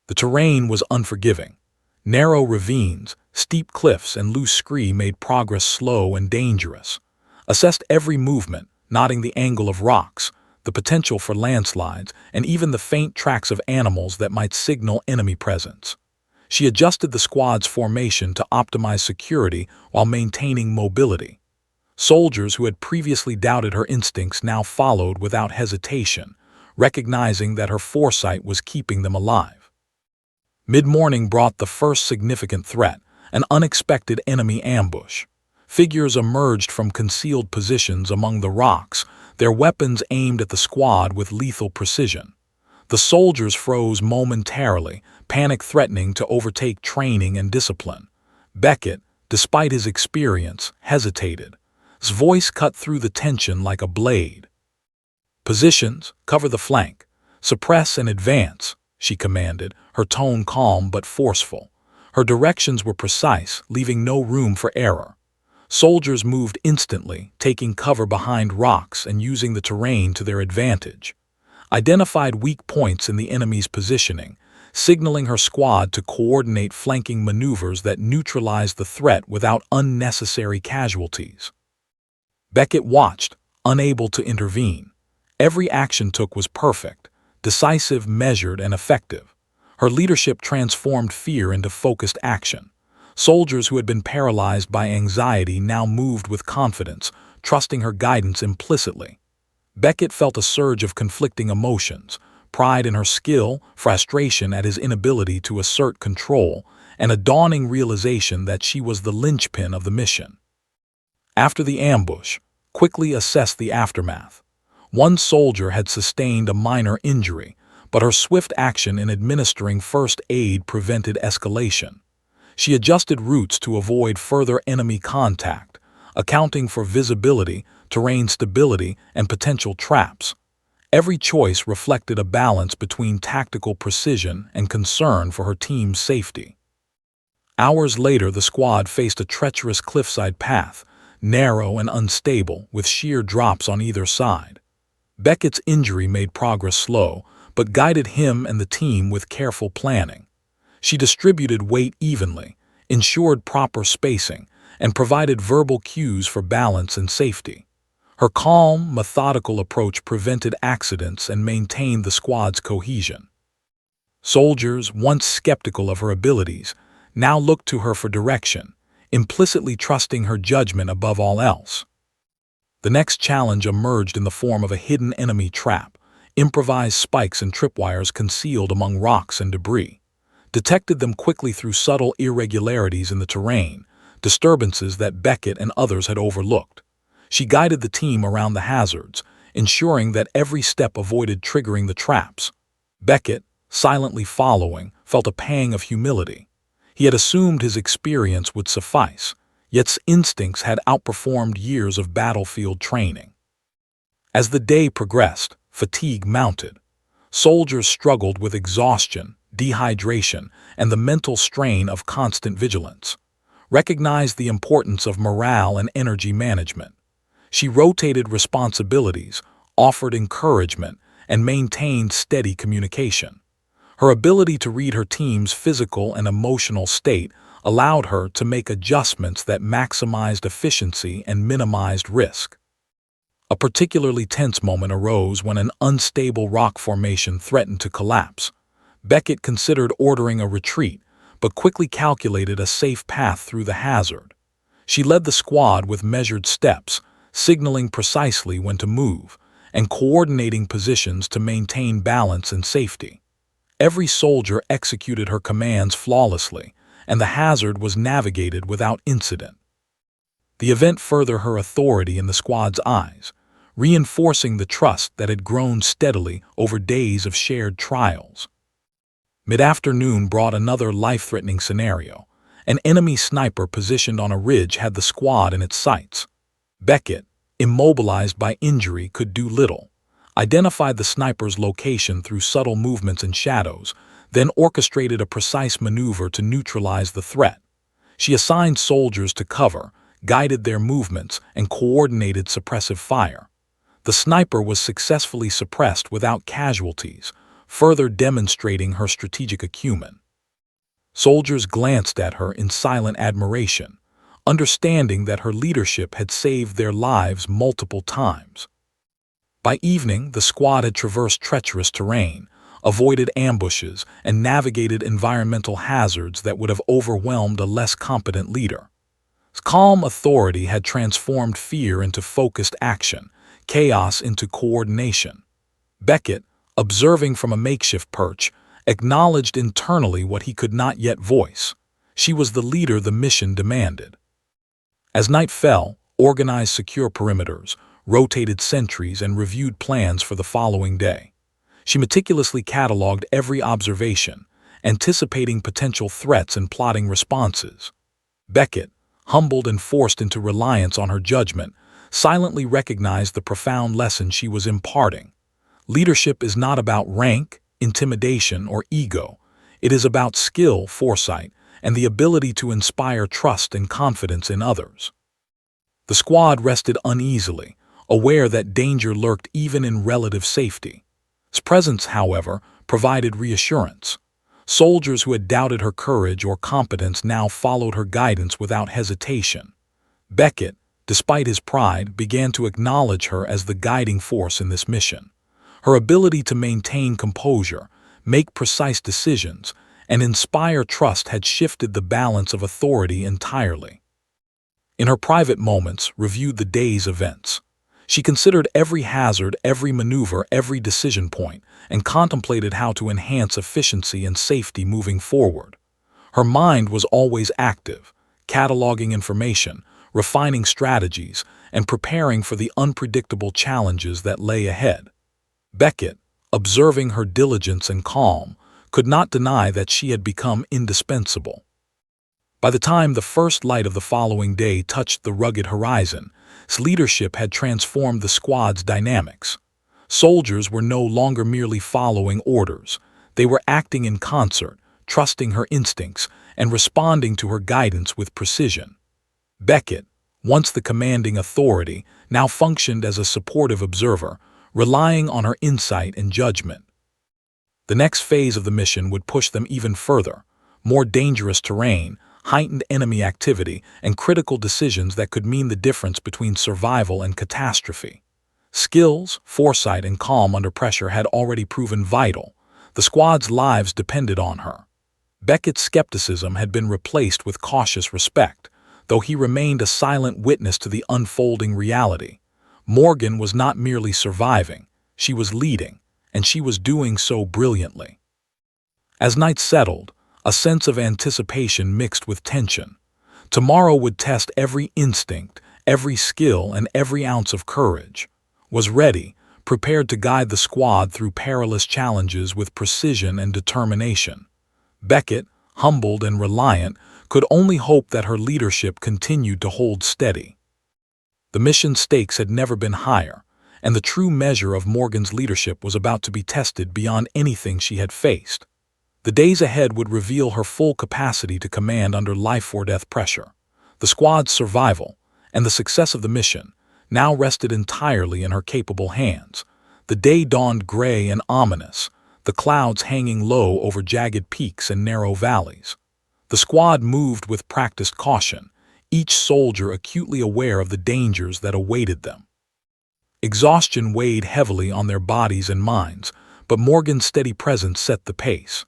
The terrain was unforgiving. Narrow ravines, steep cliffs, and loose scree made progress slow and dangerous. Assessed every movement, noting the angle of rocks, the potential for landslides, and even the faint tracks of animals that might signal enemy presence. She adjusted the squad's formation to optimize security while maintaining mobility. Soldiers who had previously doubted her instincts now followed without hesitation, recognizing that her foresight was keeping them alive. Mid-morning brought the first significant threat, an unexpected enemy ambush. Figures emerged from concealed positions among the rocks, their weapons aimed at the squad with lethal precision. The soldiers froze momentarily, panic threatening to overtake training and discipline. Beckett, despite his experience, hesitated. His voice cut through the tension like a blade. "Positions, cover the flank. Suppress and advance," she commanded, her tone calm but forceful. Her directions were precise, leaving no room for error. Soldiers moved instantly, taking cover behind rocks and using the terrain to their advantage. Identified weak points in the enemy's positioning, signaling her squad to coordinate flanking maneuvers that neutralized the threat without unnecessary casualties. Beckett watched, unable to intervene. Every action took was perfect, decisive, measured, and effective. Her leadership transformed fear into focused action. Soldiers who had been paralyzed by anxiety now moved with confidence, trusting her guidance implicitly. Beckett felt a surge of conflicting emotions, pride in her skill, frustration at his inability to assert control, and a dawning realization that she was the linchpin of the mission. After the ambush, quickly assessed the aftermath. One soldier had sustained a minor injury, but her swift action in administering first aid prevented escalation. She adjusted routes to avoid further enemy contact, accounting for visibility, terrain stability, and potential traps. Every choice reflected a balance between tactical precision and concern for her team's safety. Hours later, the squad faced a treacherous cliffside path, narrow and unstable, with sheer drops on either side. Beckett's injury made progress slow, but guided him and the team with careful planning. She distributed weight evenly, ensured proper spacing, and provided verbal cues for balance and safety. Her calm, methodical approach prevented accidents and maintained the squad's cohesion. Soldiers, once skeptical of her abilities, now looked to her for direction, implicitly trusting her judgment above all else. The next challenge emerged in the form of a hidden enemy trap, improvised spikes and tripwires concealed among rocks and debris. Detected them quickly through subtle irregularities in the terrain, disturbances that Beckett and others had overlooked. She guided the team around the hazards, ensuring that every step avoided triggering the traps. Beckett, silently following, felt a pang of humility. He had assumed his experience would suffice, yet instincts had outperformed years of battlefield training. As the day progressed, fatigue mounted. Soldiers struggled with exhaustion, dehydration, and the mental strain of constant vigilance. Recognized the importance of morale and energy management. She rotated responsibilities, offered encouragement, and maintained steady communication. Her ability to read her team's physical and emotional state allowed her to make adjustments that maximized efficiency and minimized risk. A particularly tense moment arose when an unstable rock formation threatened to collapse. Beckett considered ordering a retreat, but quickly calculated a safe path through the hazard. She led the squad with measured steps, signaling precisely when to move, and coordinating positions to maintain balance and safety. Every soldier executed her commands flawlessly, and the hazard was navigated without incident. The event furthered her authority in the squad's eyes, reinforcing the trust that had grown steadily over days of shared trials. Mid-afternoon brought another life-threatening scenario. An enemy sniper positioned on a ridge had the squad in its sights. Beckett, immobilized by injury, could do little. Identified the sniper's location through subtle movements and shadows, then orchestrated a precise maneuver to neutralize the threat. She assigned soldiers to cover, guided their movements, and coordinated suppressive fire. The sniper was successfully suppressed without casualties, further demonstrating her strategic acumen. Soldiers glanced at her in silent admiration, understanding that her leadership had saved their lives multiple times. By evening, the squad had traversed treacherous terrain, avoided ambushes, and navigated environmental hazards that would have overwhelmed a less competent leader. Calm authority had transformed fear into focused action, chaos into coordination. Beckett, observing from a makeshift perch, acknowledged internally what he could not yet voice. She was the leader the mission demanded. As night fell, organized secure perimeters, rotated sentries, and reviewed plans for the following day. She meticulously cataloged every observation, anticipating potential threats and plotting responses. Beckett, humbled and forced into reliance on her judgment, silently recognized the profound lesson she was imparting. Leadership is not about rank, intimidation, or ego. It is about skill, foresight, and the ability to inspire trust and confidence in others. The squad rested uneasily, aware that danger lurked even in relative safety. His presence, however, provided reassurance. Soldiers who had doubted her courage or competence now followed her guidance without hesitation. Beckett, despite his pride, began to acknowledge her as the guiding force in this mission. Her ability to maintain composure, make precise decisions, and inspire trust had shifted the balance of authority entirely. In her private moments, reviewed the day's events. She considered every hazard, every maneuver, every decision point, and contemplated how to enhance efficiency and safety moving forward. Her mind was always active, cataloging information, refining strategies, and preparing for the unpredictable challenges that lay ahead. Beckett, observing her diligence and calm, could not deny that she had become indispensable. By the time the first light of the following day touched the rugged horizon, its leadership had transformed the squad's dynamics. Soldiers were no longer merely following orders. They were acting in concert, trusting her instincts, and responding to her guidance with precision. Beckett, once the commanding authority, now functioned as a supportive observer, relying on her insight and judgment. The next phase of the mission would push them even further: more dangerous terrain, heightened enemy activity, and critical decisions that could mean the difference between survival and catastrophe. Skills, foresight, and calm under pressure had already proven vital. The squad's lives depended on her. Beckett's skepticism had been replaced with cautious respect, though he remained a silent witness to the unfolding reality. Morgan was not merely surviving, she was leading, and she was doing so brilliantly. As night settled, a sense of anticipation mixed with tension. Tomorrow would test every instinct, every skill, and every ounce of courage. Was ready, prepared to guide the squad through perilous challenges with precision and determination. Beckett, humbled and reliant, could only hope that her leadership continued to hold steady. The mission stakes had never been higher, and the true measure of Morgan's leadership was about to be tested beyond anything she had faced. The days ahead would reveal her full capacity to command under life-or-death pressure. The squad's survival, and the success of the mission, now rested entirely in her capable hands. The day dawned gray and ominous, the clouds hanging low over jagged peaks and narrow valleys. The squad moved with practiced caution, each soldier acutely aware of the dangers that awaited them. Exhaustion weighed heavily on their bodies and minds, but Morgan's steady presence set the pace.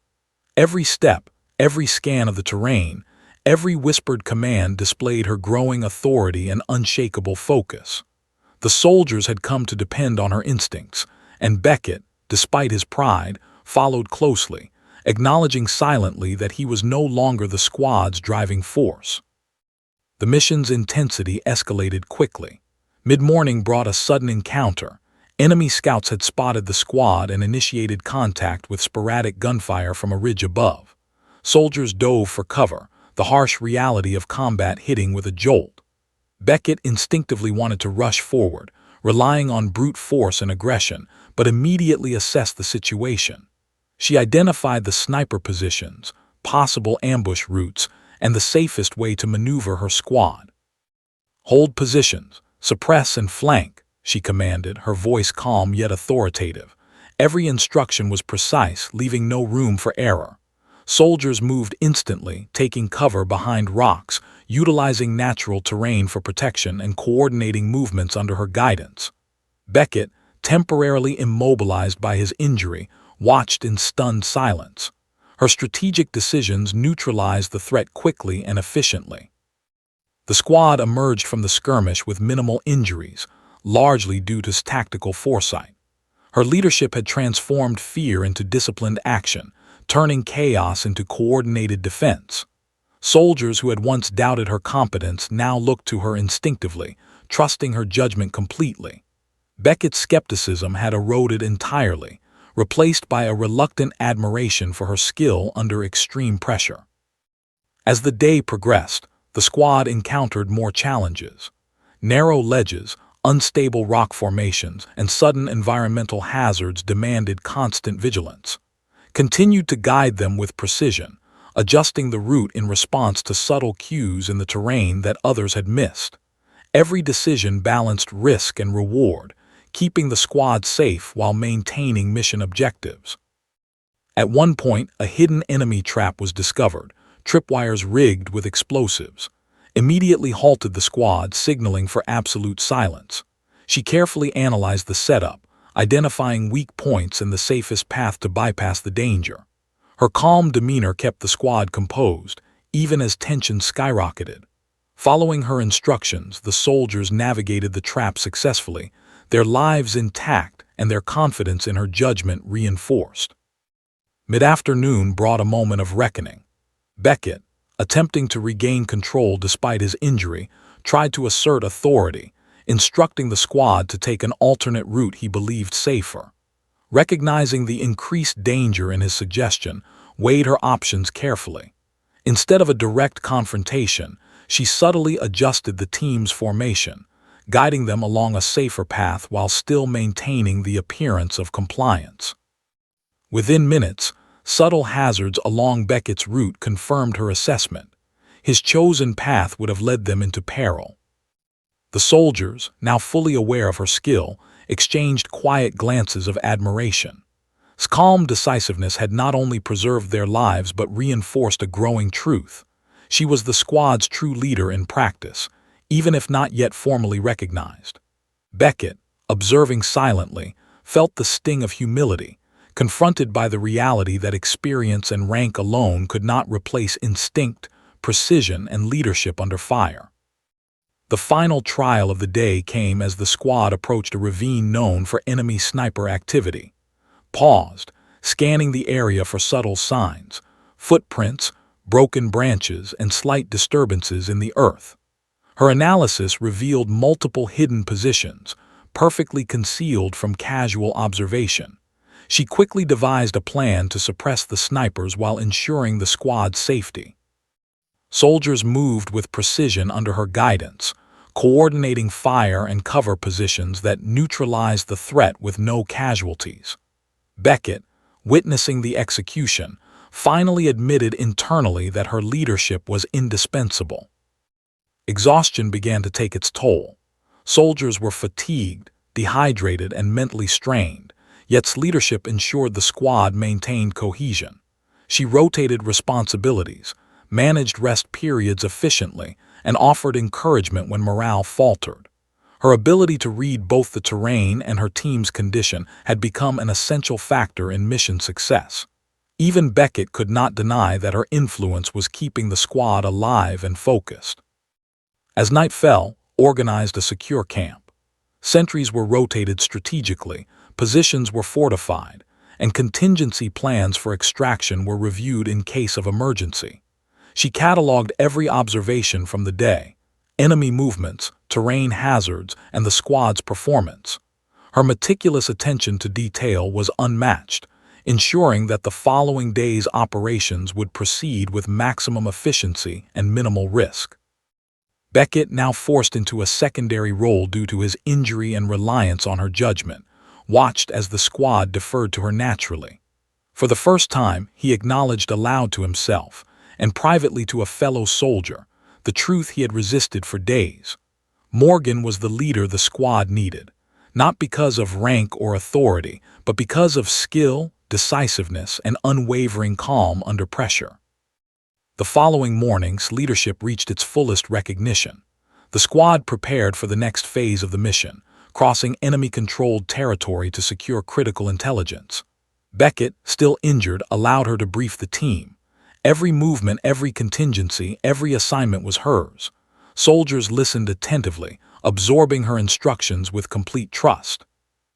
Every step, every scan of the terrain, every whispered command displayed her growing authority and unshakable focus. The soldiers had come to depend on her instincts, and Beckett, despite his pride, followed closely, acknowledging silently that he was no longer the squad's driving force. The mission's intensity escalated quickly. Mid-morning brought a sudden encounter. Enemy scouts had spotted the squad and initiated contact with sporadic gunfire from a ridge above. Soldiers dove for cover, the harsh reality of combat hitting with a jolt. Beckett instinctively wanted to rush forward, relying on brute force and aggression, but immediately assessed the situation. She identified the sniper positions, possible ambush routes, and the safest way to maneuver her squad. "Hold positions, suppress and flank," she commanded, her voice calm yet authoritative. Every instruction was precise, leaving no room for error. Soldiers moved instantly, taking cover behind rocks, utilizing natural terrain for protection and coordinating movements under her guidance. Beckett, temporarily immobilized by his injury, watched in stunned silence. Her strategic decisions neutralized the threat quickly and efficiently. The squad emerged from the skirmish with minimal injuries, largely due to tactical foresight. Her leadership had transformed fear into disciplined action, turning chaos into coordinated defense. Soldiers who had once doubted her competence now looked to her instinctively, trusting her judgment completely. Beckett's skepticism had eroded entirely, replaced by a reluctant admiration for her skill under extreme pressure. As the day progressed, the squad encountered more challenges. Narrow ledges, unstable rock formations, and sudden environmental hazards demanded constant vigilance. Continued to guide them with precision, adjusting the route in response to subtle cues in the terrain that others had missed. Every decision balanced risk and reward, keeping the squad safe while maintaining mission objectives. At one point, a hidden enemy trap was discovered, tripwires rigged with explosives. Immediately halted the squad, signaling for absolute silence. She carefully analyzed the setup, identifying weak points and the safest path to bypass the danger. Her calm demeanor kept the squad composed, even as tension skyrocketed. Following her instructions, the soldiers navigated the trap successfully, their lives intact and their confidence in her judgment reinforced. Mid-afternoon brought a moment of reckoning. Beckett, attempting to regain control despite his injury, tried to assert authority, instructing the squad to take an alternate route he believed safer. Recognizing the increased danger in his suggestion, weighed her options carefully. Instead of a direct confrontation, she subtly adjusted the team's formation, guiding them along a safer path while still maintaining the appearance of compliance. Within minutes, subtle hazards along Beckett's route confirmed her assessment. His chosen path would have led them into peril. The soldiers, now fully aware of her skill, exchanged quiet glances of admiration. His calm decisiveness had not only preserved their lives but reinforced a growing truth. She was the squad's true leader in practice, even if not yet formally recognized. Beckett, observing silently, felt the sting of humility, confronted by the reality that experience and rank alone could not replace instinct, precision, and leadership under fire. The final trial of the day came as the squad approached a ravine known for enemy sniper activity. Paused, scanning the area for subtle signs, footprints, broken branches, and slight disturbances in the earth. Her analysis revealed multiple hidden positions, perfectly concealed from casual observation. She quickly devised a plan to suppress the snipers while ensuring the squad's safety. Soldiers moved with precision under her guidance, coordinating fire and cover positions that neutralized the threat with no casualties. Beckett, witnessing the execution, finally admitted internally that her leadership was indispensable. Exhaustion began to take its toll. Soldiers were fatigued, dehydrated, and mentally strained, yet leadership ensured the squad maintained cohesion. She rotated responsibilities, managed rest periods efficiently, and offered encouragement when morale faltered. Her ability to read both the terrain and her team's condition had become an essential factor in mission success. Even Beckett could not deny that her influence was keeping the squad alive and focused. As night fell, organized a secure camp. Sentries were rotated strategically, positions were fortified, and contingency plans for extraction were reviewed in case of emergency. She cataloged every observation from the day: enemy movements, terrain hazards, and the squad's performance. Her meticulous attention to detail was unmatched, ensuring that the following day's operations would proceed with maximum efficiency and minimal risk. Beckett, now forced into a secondary role due to his injury and reliance on her judgment, watched as the squad deferred to her naturally. For the first time, he acknowledged aloud to himself, and privately to a fellow soldier, the truth he had resisted for days. Morgan was the leader the squad needed, not because of rank or authority, but because of skill, decisiveness, and unwavering calm under pressure. The following morning's leadership reached its fullest recognition. The squad prepared for the next phase of the mission, crossing enemy-controlled territory to secure critical intelligence. Beckett, still injured, allowed her to brief the team. Every movement, every contingency, every assignment was hers. Soldiers listened attentively, absorbing her instructions with complete trust.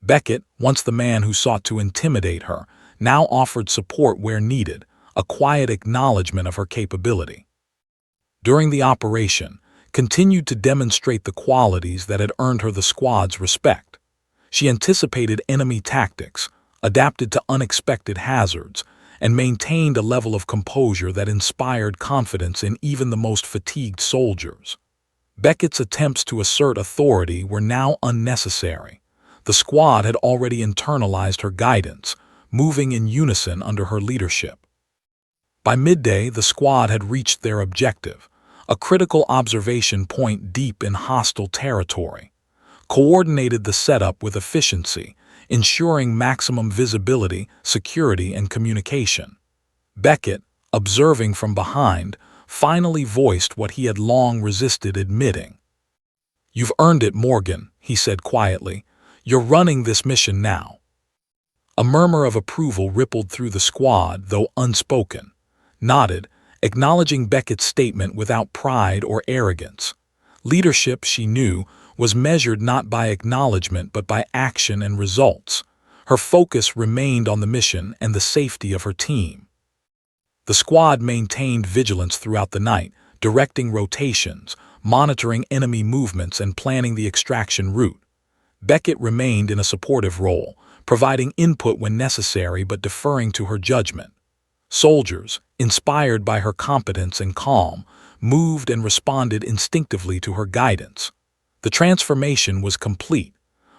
Beckett, once the man who sought to intimidate her, now offered support where needed, a quiet acknowledgement of her capability. During the operation, continued to demonstrate the qualities that had earned her the squad's respect. She anticipated enemy tactics, adapted to unexpected hazards, and maintained a level of composure that inspired confidence in even the most fatigued soldiers. Beckett's attempts to assert authority were now unnecessary. The squad had already internalized her guidance, moving in unison under her leadership. By midday, the squad had reached their objective, a critical observation point deep in hostile territory. Coordinated the setup with efficiency, ensuring maximum visibility, security, and communication. Beckett, observing from behind, finally voiced what he had long resisted admitting. "You've earned it, Morgan," he said quietly. "You're running this mission now." A murmur of approval rippled through the squad, though unspoken. Nodded, acknowledging Beckett's statement without pride or arrogance. Leadership, she knew, was measured not by acknowledgement but by action and results. Her focus remained on the mission and the safety of her team. The squad maintained vigilance throughout the night, directing rotations, monitoring enemy movements, and planning the extraction route. Beckett remained in a supportive role, providing input when necessary but deferring to her judgment. Soldiers, inspired by her competence and calm, moved and responded instinctively to her guidance. The transformation was complete.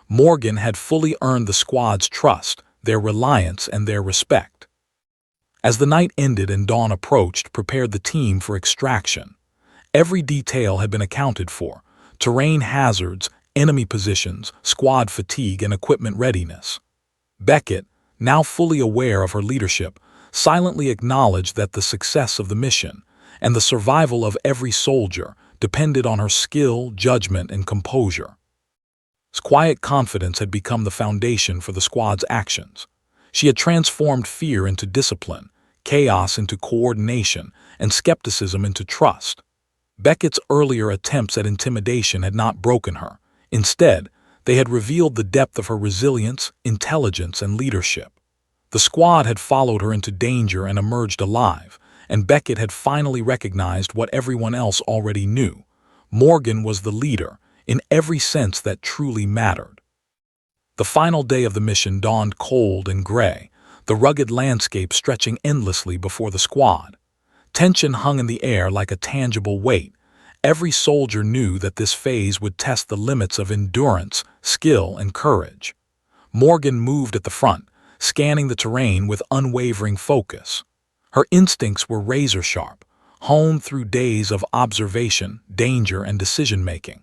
Morgan had fully earned the squad's trust, their reliance, and their respect. As the night ended and dawn approached, prepared the team for extraction. Every detail had been accounted for: terrain hazards, enemy positions, squad fatigue, and equipment readiness. Beckett, now fully aware of her leadership, silently acknowledged that the success of the mission and the survival of every soldier depended on her skill, judgment, and composure. Quiet confidence had become the foundation for the squad's actions. She had transformed fear into discipline, chaos into coordination, and skepticism into trust. Beckett's earlier attempts at intimidation had not broken her. Instead, they had revealed the depth of her resilience, intelligence, and leadership. The squad had followed her into danger and emerged alive, and Beckett had finally recognized what everyone else already knew: Morgan was the leader, in every sense that truly mattered. The final day of the mission dawned cold and gray, the rugged landscape stretching endlessly before the squad. Tension hung in the air like a tangible weight. Every soldier knew that this phase would test the limits of endurance, skill, and courage. Morgan moved at the front, scanning the terrain with unwavering focus. Her instincts were razor-sharp, honed through days of observation, danger, and decision-making.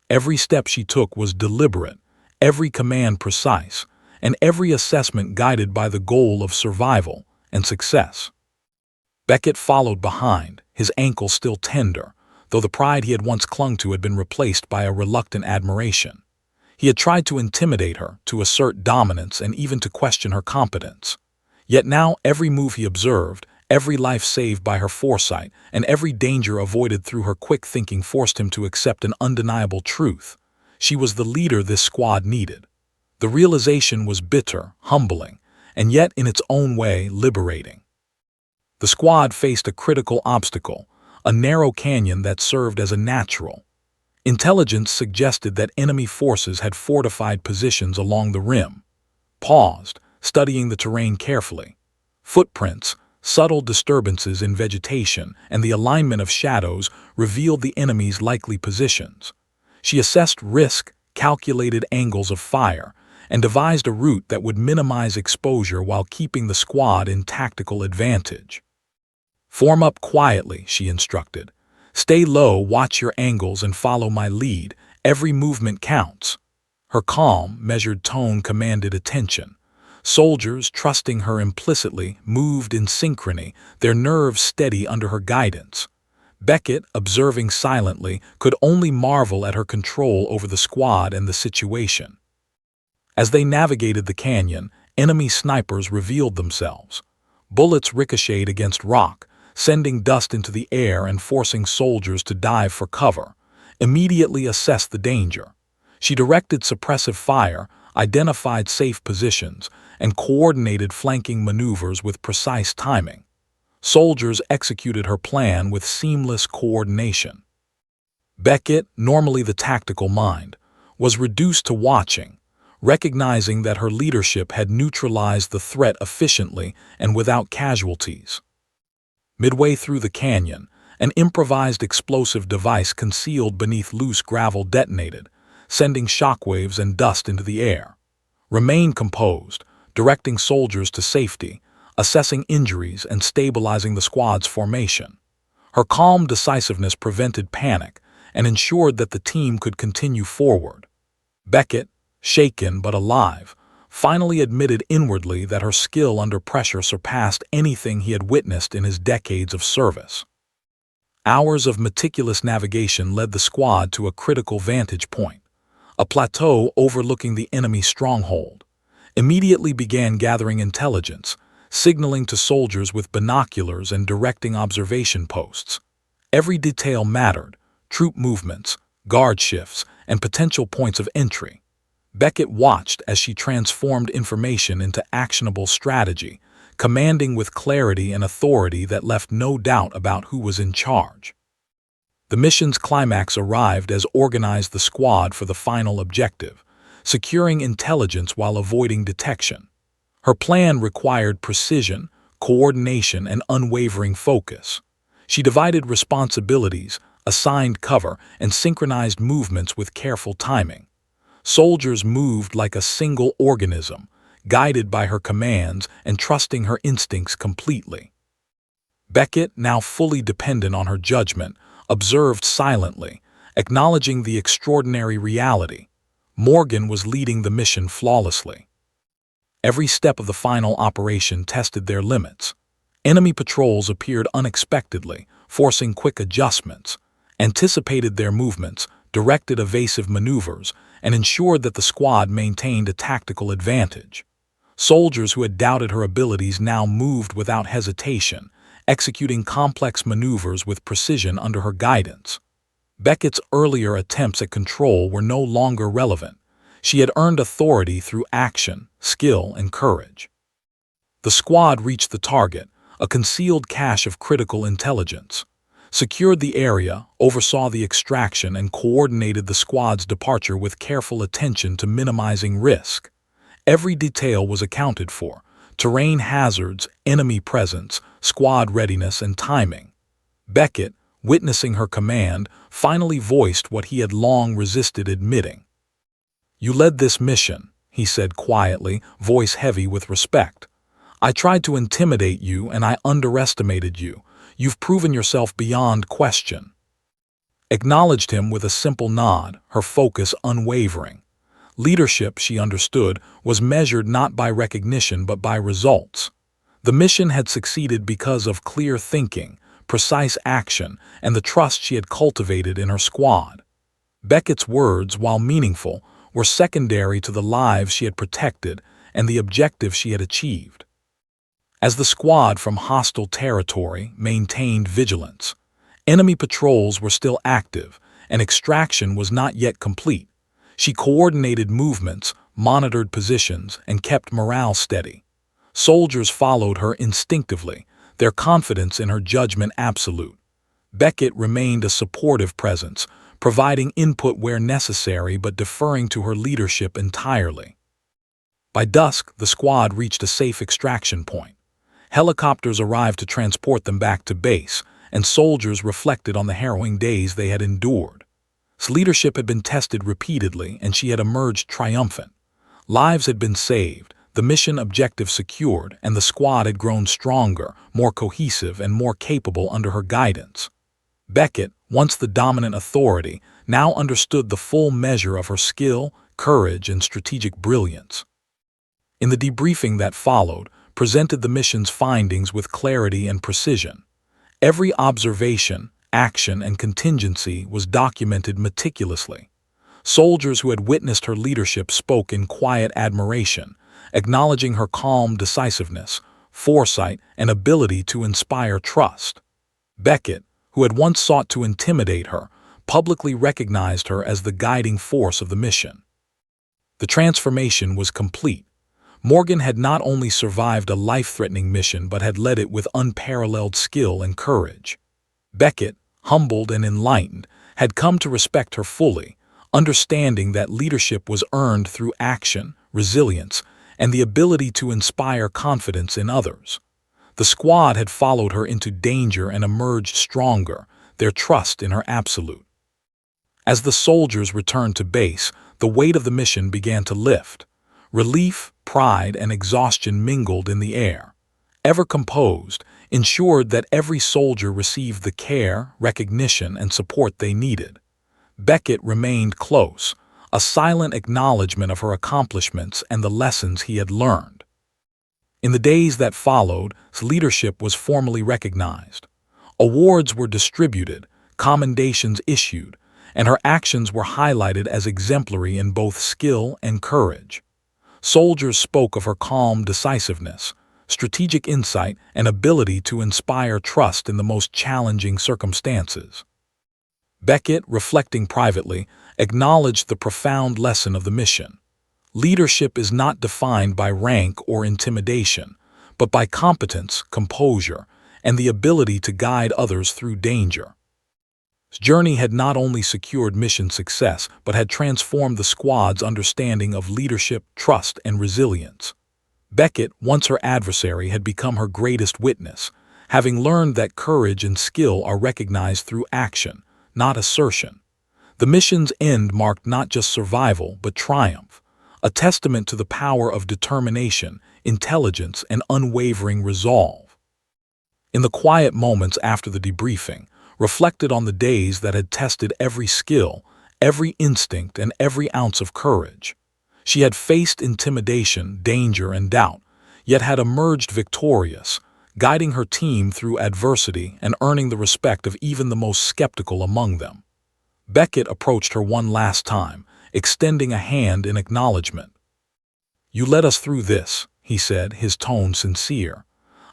Every step she took was deliberate, every command precise, and every assessment guided by the goal of survival and success. Beckett followed behind, his ankle still tender, though the pride he had once clung to had been replaced by a reluctant admiration. He had tried to intimidate her, to assert dominance, and even to question her competence. Yet now every move he observed, every life saved by her foresight, and every danger avoided through her quick thinking forced him to accept an undeniable truth. She was the leader this squad needed. The realization was bitter, humbling, and yet in its own way liberating. The squad faced a critical obstacle, a narrow canyon that served as a natural. Intelligence suggested that enemy forces had fortified positions along the rim. Paused, studying the terrain carefully. Footprints, subtle disturbances in vegetation, and the alignment of shadows revealed the enemy's likely positions. She assessed risk, calculated angles of fire, and devised a route that would minimize exposure while keeping the squad in tactical advantage. "Form up quietly," she instructed. "Stay low, watch your angles, and follow my lead. Every movement counts." Her calm, measured tone commanded attention. Soldiers, trusting her implicitly, moved in synchrony, their nerves steady under her guidance. Beckett, observing silently, could only marvel at her control over the squad and the situation. As they navigated the canyon, enemy snipers revealed themselves. Bullets ricocheted against rock, sending dust into the air and forcing soldiers to dive for cover. Immediately assessed the danger. She directed suppressive fire, identified safe positions, and coordinated flanking maneuvers with precise timing. Soldiers executed her plan with seamless coordination. Beckett, normally the tactical mind, was reduced to watching, recognizing that her leadership had neutralized the threat efficiently and without casualties. Midway through the canyon, an improvised explosive device concealed beneath loose gravel detonated, sending shockwaves and dust into the air. Remain composed, directing soldiers to safety, assessing injuries and stabilizing the squad's formation. Her calm decisiveness prevented panic and ensured that the team could continue forward. Beckett, shaken but alive, finally admitted inwardly that her skill under pressure surpassed anything he had witnessed in his decades of service. Hours of meticulous navigation led the squad to a critical vantage point, a plateau overlooking the enemy stronghold. Immediately began gathering intelligence, signaling to soldiers with binoculars and directing observation posts. Every detail mattered: troop movements, guard shifts, and potential points of entry. Beckett watched as she transformed information into actionable strategy, commanding with clarity and authority that left no doubt about who was in charge. The mission's climax arrived as organized the squad for the final objective, securing intelligence while avoiding detection. Her plan required precision, coordination, and unwavering focus. She divided responsibilities, assigned cover, and synchronized movements with careful timing. Soldiers moved like a single organism, guided by her commands and trusting her instincts completely. Beckett, now fully dependent on her judgment, observed silently, acknowledging the extraordinary reality. Morgan was leading the mission flawlessly. Every step of the final operation tested their limits. Enemy patrols appeared unexpectedly, forcing quick adjustments, anticipated their movements, directed evasive maneuvers, and ensured that the squad maintained a tactical advantage. Soldiers who had doubted her abilities now moved without hesitation, executing complex maneuvers with precision under her guidance. Beckett's earlier attempts at control were no longer relevant. She had earned authority through action, skill, and courage. The squad reached the target, a concealed cache of critical intelligence. secured the area, oversaw the extraction, and coordinated the squad's departure with careful attention to minimizing risk. Every detail was accounted for: terrain hazards, enemy presence, squad readiness, and timing. Beckett, witnessing her command, finally voiced what he had long resisted admitting. "You led this mission," he said quietly, voice heavy with respect. "I tried to intimidate you and I underestimated you. You've proven yourself beyond question." Acknowledged him with a simple nod, her focus unwavering. Leadership, she understood, was measured not by recognition but by results. The mission had succeeded because of clear thinking, precise action, and the trust she had cultivated in her squad. Beckett's words, while meaningful, were secondary to the lives she had protected and the objectives she had achieved. As the squad from hostile territory maintained vigilance, enemy patrols were still active, and extraction was not yet complete. She coordinated movements, monitored positions, and kept morale steady. Soldiers followed her instinctively, their confidence in her judgment absolute. Beckett remained a supportive presence, providing input where necessary but deferring to her leadership entirely. By dusk, the squad reached a safe extraction point. Helicopters arrived to transport them back to base, and soldiers reflected on the harrowing days they had endured. His leadership had been tested repeatedly, and she had emerged triumphant. Lives had been saved, the mission objective secured, and the squad had grown stronger, more cohesive, and more capable under her guidance. Beckett, once the dominant authority, now understood the full measure of her skill, courage, and strategic brilliance. In the debriefing that followed, presented the mission's findings with clarity and precision. Every observation, action, and contingency was documented meticulously. Soldiers who had witnessed her leadership spoke in quiet admiration, acknowledging her calm decisiveness, foresight, and ability to inspire trust. Beckett, who had once sought to intimidate her, publicly recognized her as the guiding force of the mission. The transformation was complete. Morgan had not only survived a life-threatening mission but had led it with unparalleled skill and courage. Beckett, humbled and enlightened, had come to respect her fully, understanding that leadership was earned through action, resilience, and the ability to inspire confidence in others. The squad had followed her into danger and emerged stronger, their trust in her absolute. As the soldiers returned to base, the weight of the mission began to lift. Relief, pride, and exhaustion mingled in the air. Ever composed, ensured that every soldier received the care, recognition, and support they needed. Beckett remained close, a silent acknowledgement of her accomplishments and the lessons he had learned. In the days that followed, his leadership was formally recognized. Awards were distributed, commendations issued, and her actions were highlighted as exemplary in both skill and courage. Soldiers spoke of her calm decisiveness, strategic insight, and ability to inspire trust in the most challenging circumstances. Beckett, reflecting privately, acknowledged the profound lesson of the mission. Leadership is not defined by rank or intimidation, but by competence, composure, and the ability to guide others through danger. His journey had not only secured mission success, but had transformed the squad's understanding of leadership, trust, and resilience. Beckett, once her adversary, had become her greatest witness, having learned that courage and skill are recognized through action, not assertion. The mission's end marked not just survival, but triumph, a testament to the power of determination, intelligence, and unwavering resolve. In the quiet moments after the debriefing, reflected on the days that had tested every skill, every instinct, and every ounce of courage. She had faced intimidation, danger, and doubt, yet had emerged victorious, guiding her team through adversity and earning the respect of even the most skeptical among them. Beckett approached her one last time, extending a hand in acknowledgement. "You led us through this," he said, his tone sincere.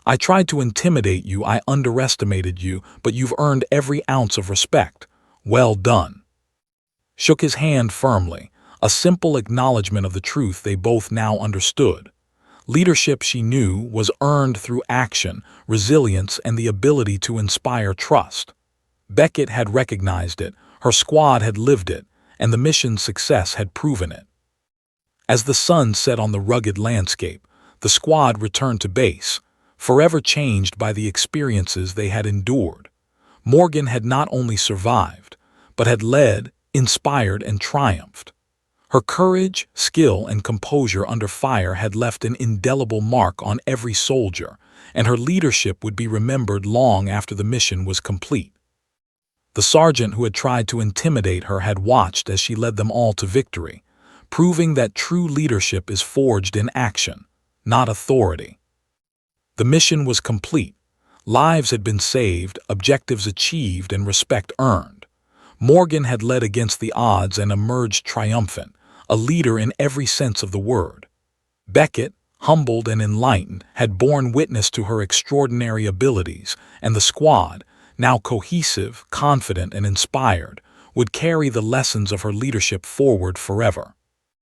"I tried to intimidate you, I underestimated you, but you've earned every ounce of respect. Well done." Shook his hand firmly, a simple acknowledgement of the truth they both now understood. Leadership, she knew, was earned through action, resilience, and the ability to inspire trust. Beckett had recognized it, her squad had lived it, and the mission's success had proven it. As the sun set on the rugged landscape, the squad returned to base, forever changed by the experiences they had endured. Morgan had not only survived, but had led, inspired, and triumphed. Her courage, skill, and composure under fire had left an indelible mark on every soldier, and her leadership would be remembered long after the mission was complete. The sergeant who had tried to intimidate her had watched as she led them all to victory, proving that true leadership is forged in action, not authority. The mission was complete. Lives had been saved, objectives achieved, and respect earned. Morgan had led against the odds and emerged triumphant, a leader in every sense of the word. Beckett, humbled and enlightened, had borne witness to her extraordinary abilities, and the squad, now cohesive, confident, and inspired, would carry the lessons of her leadership forward forever.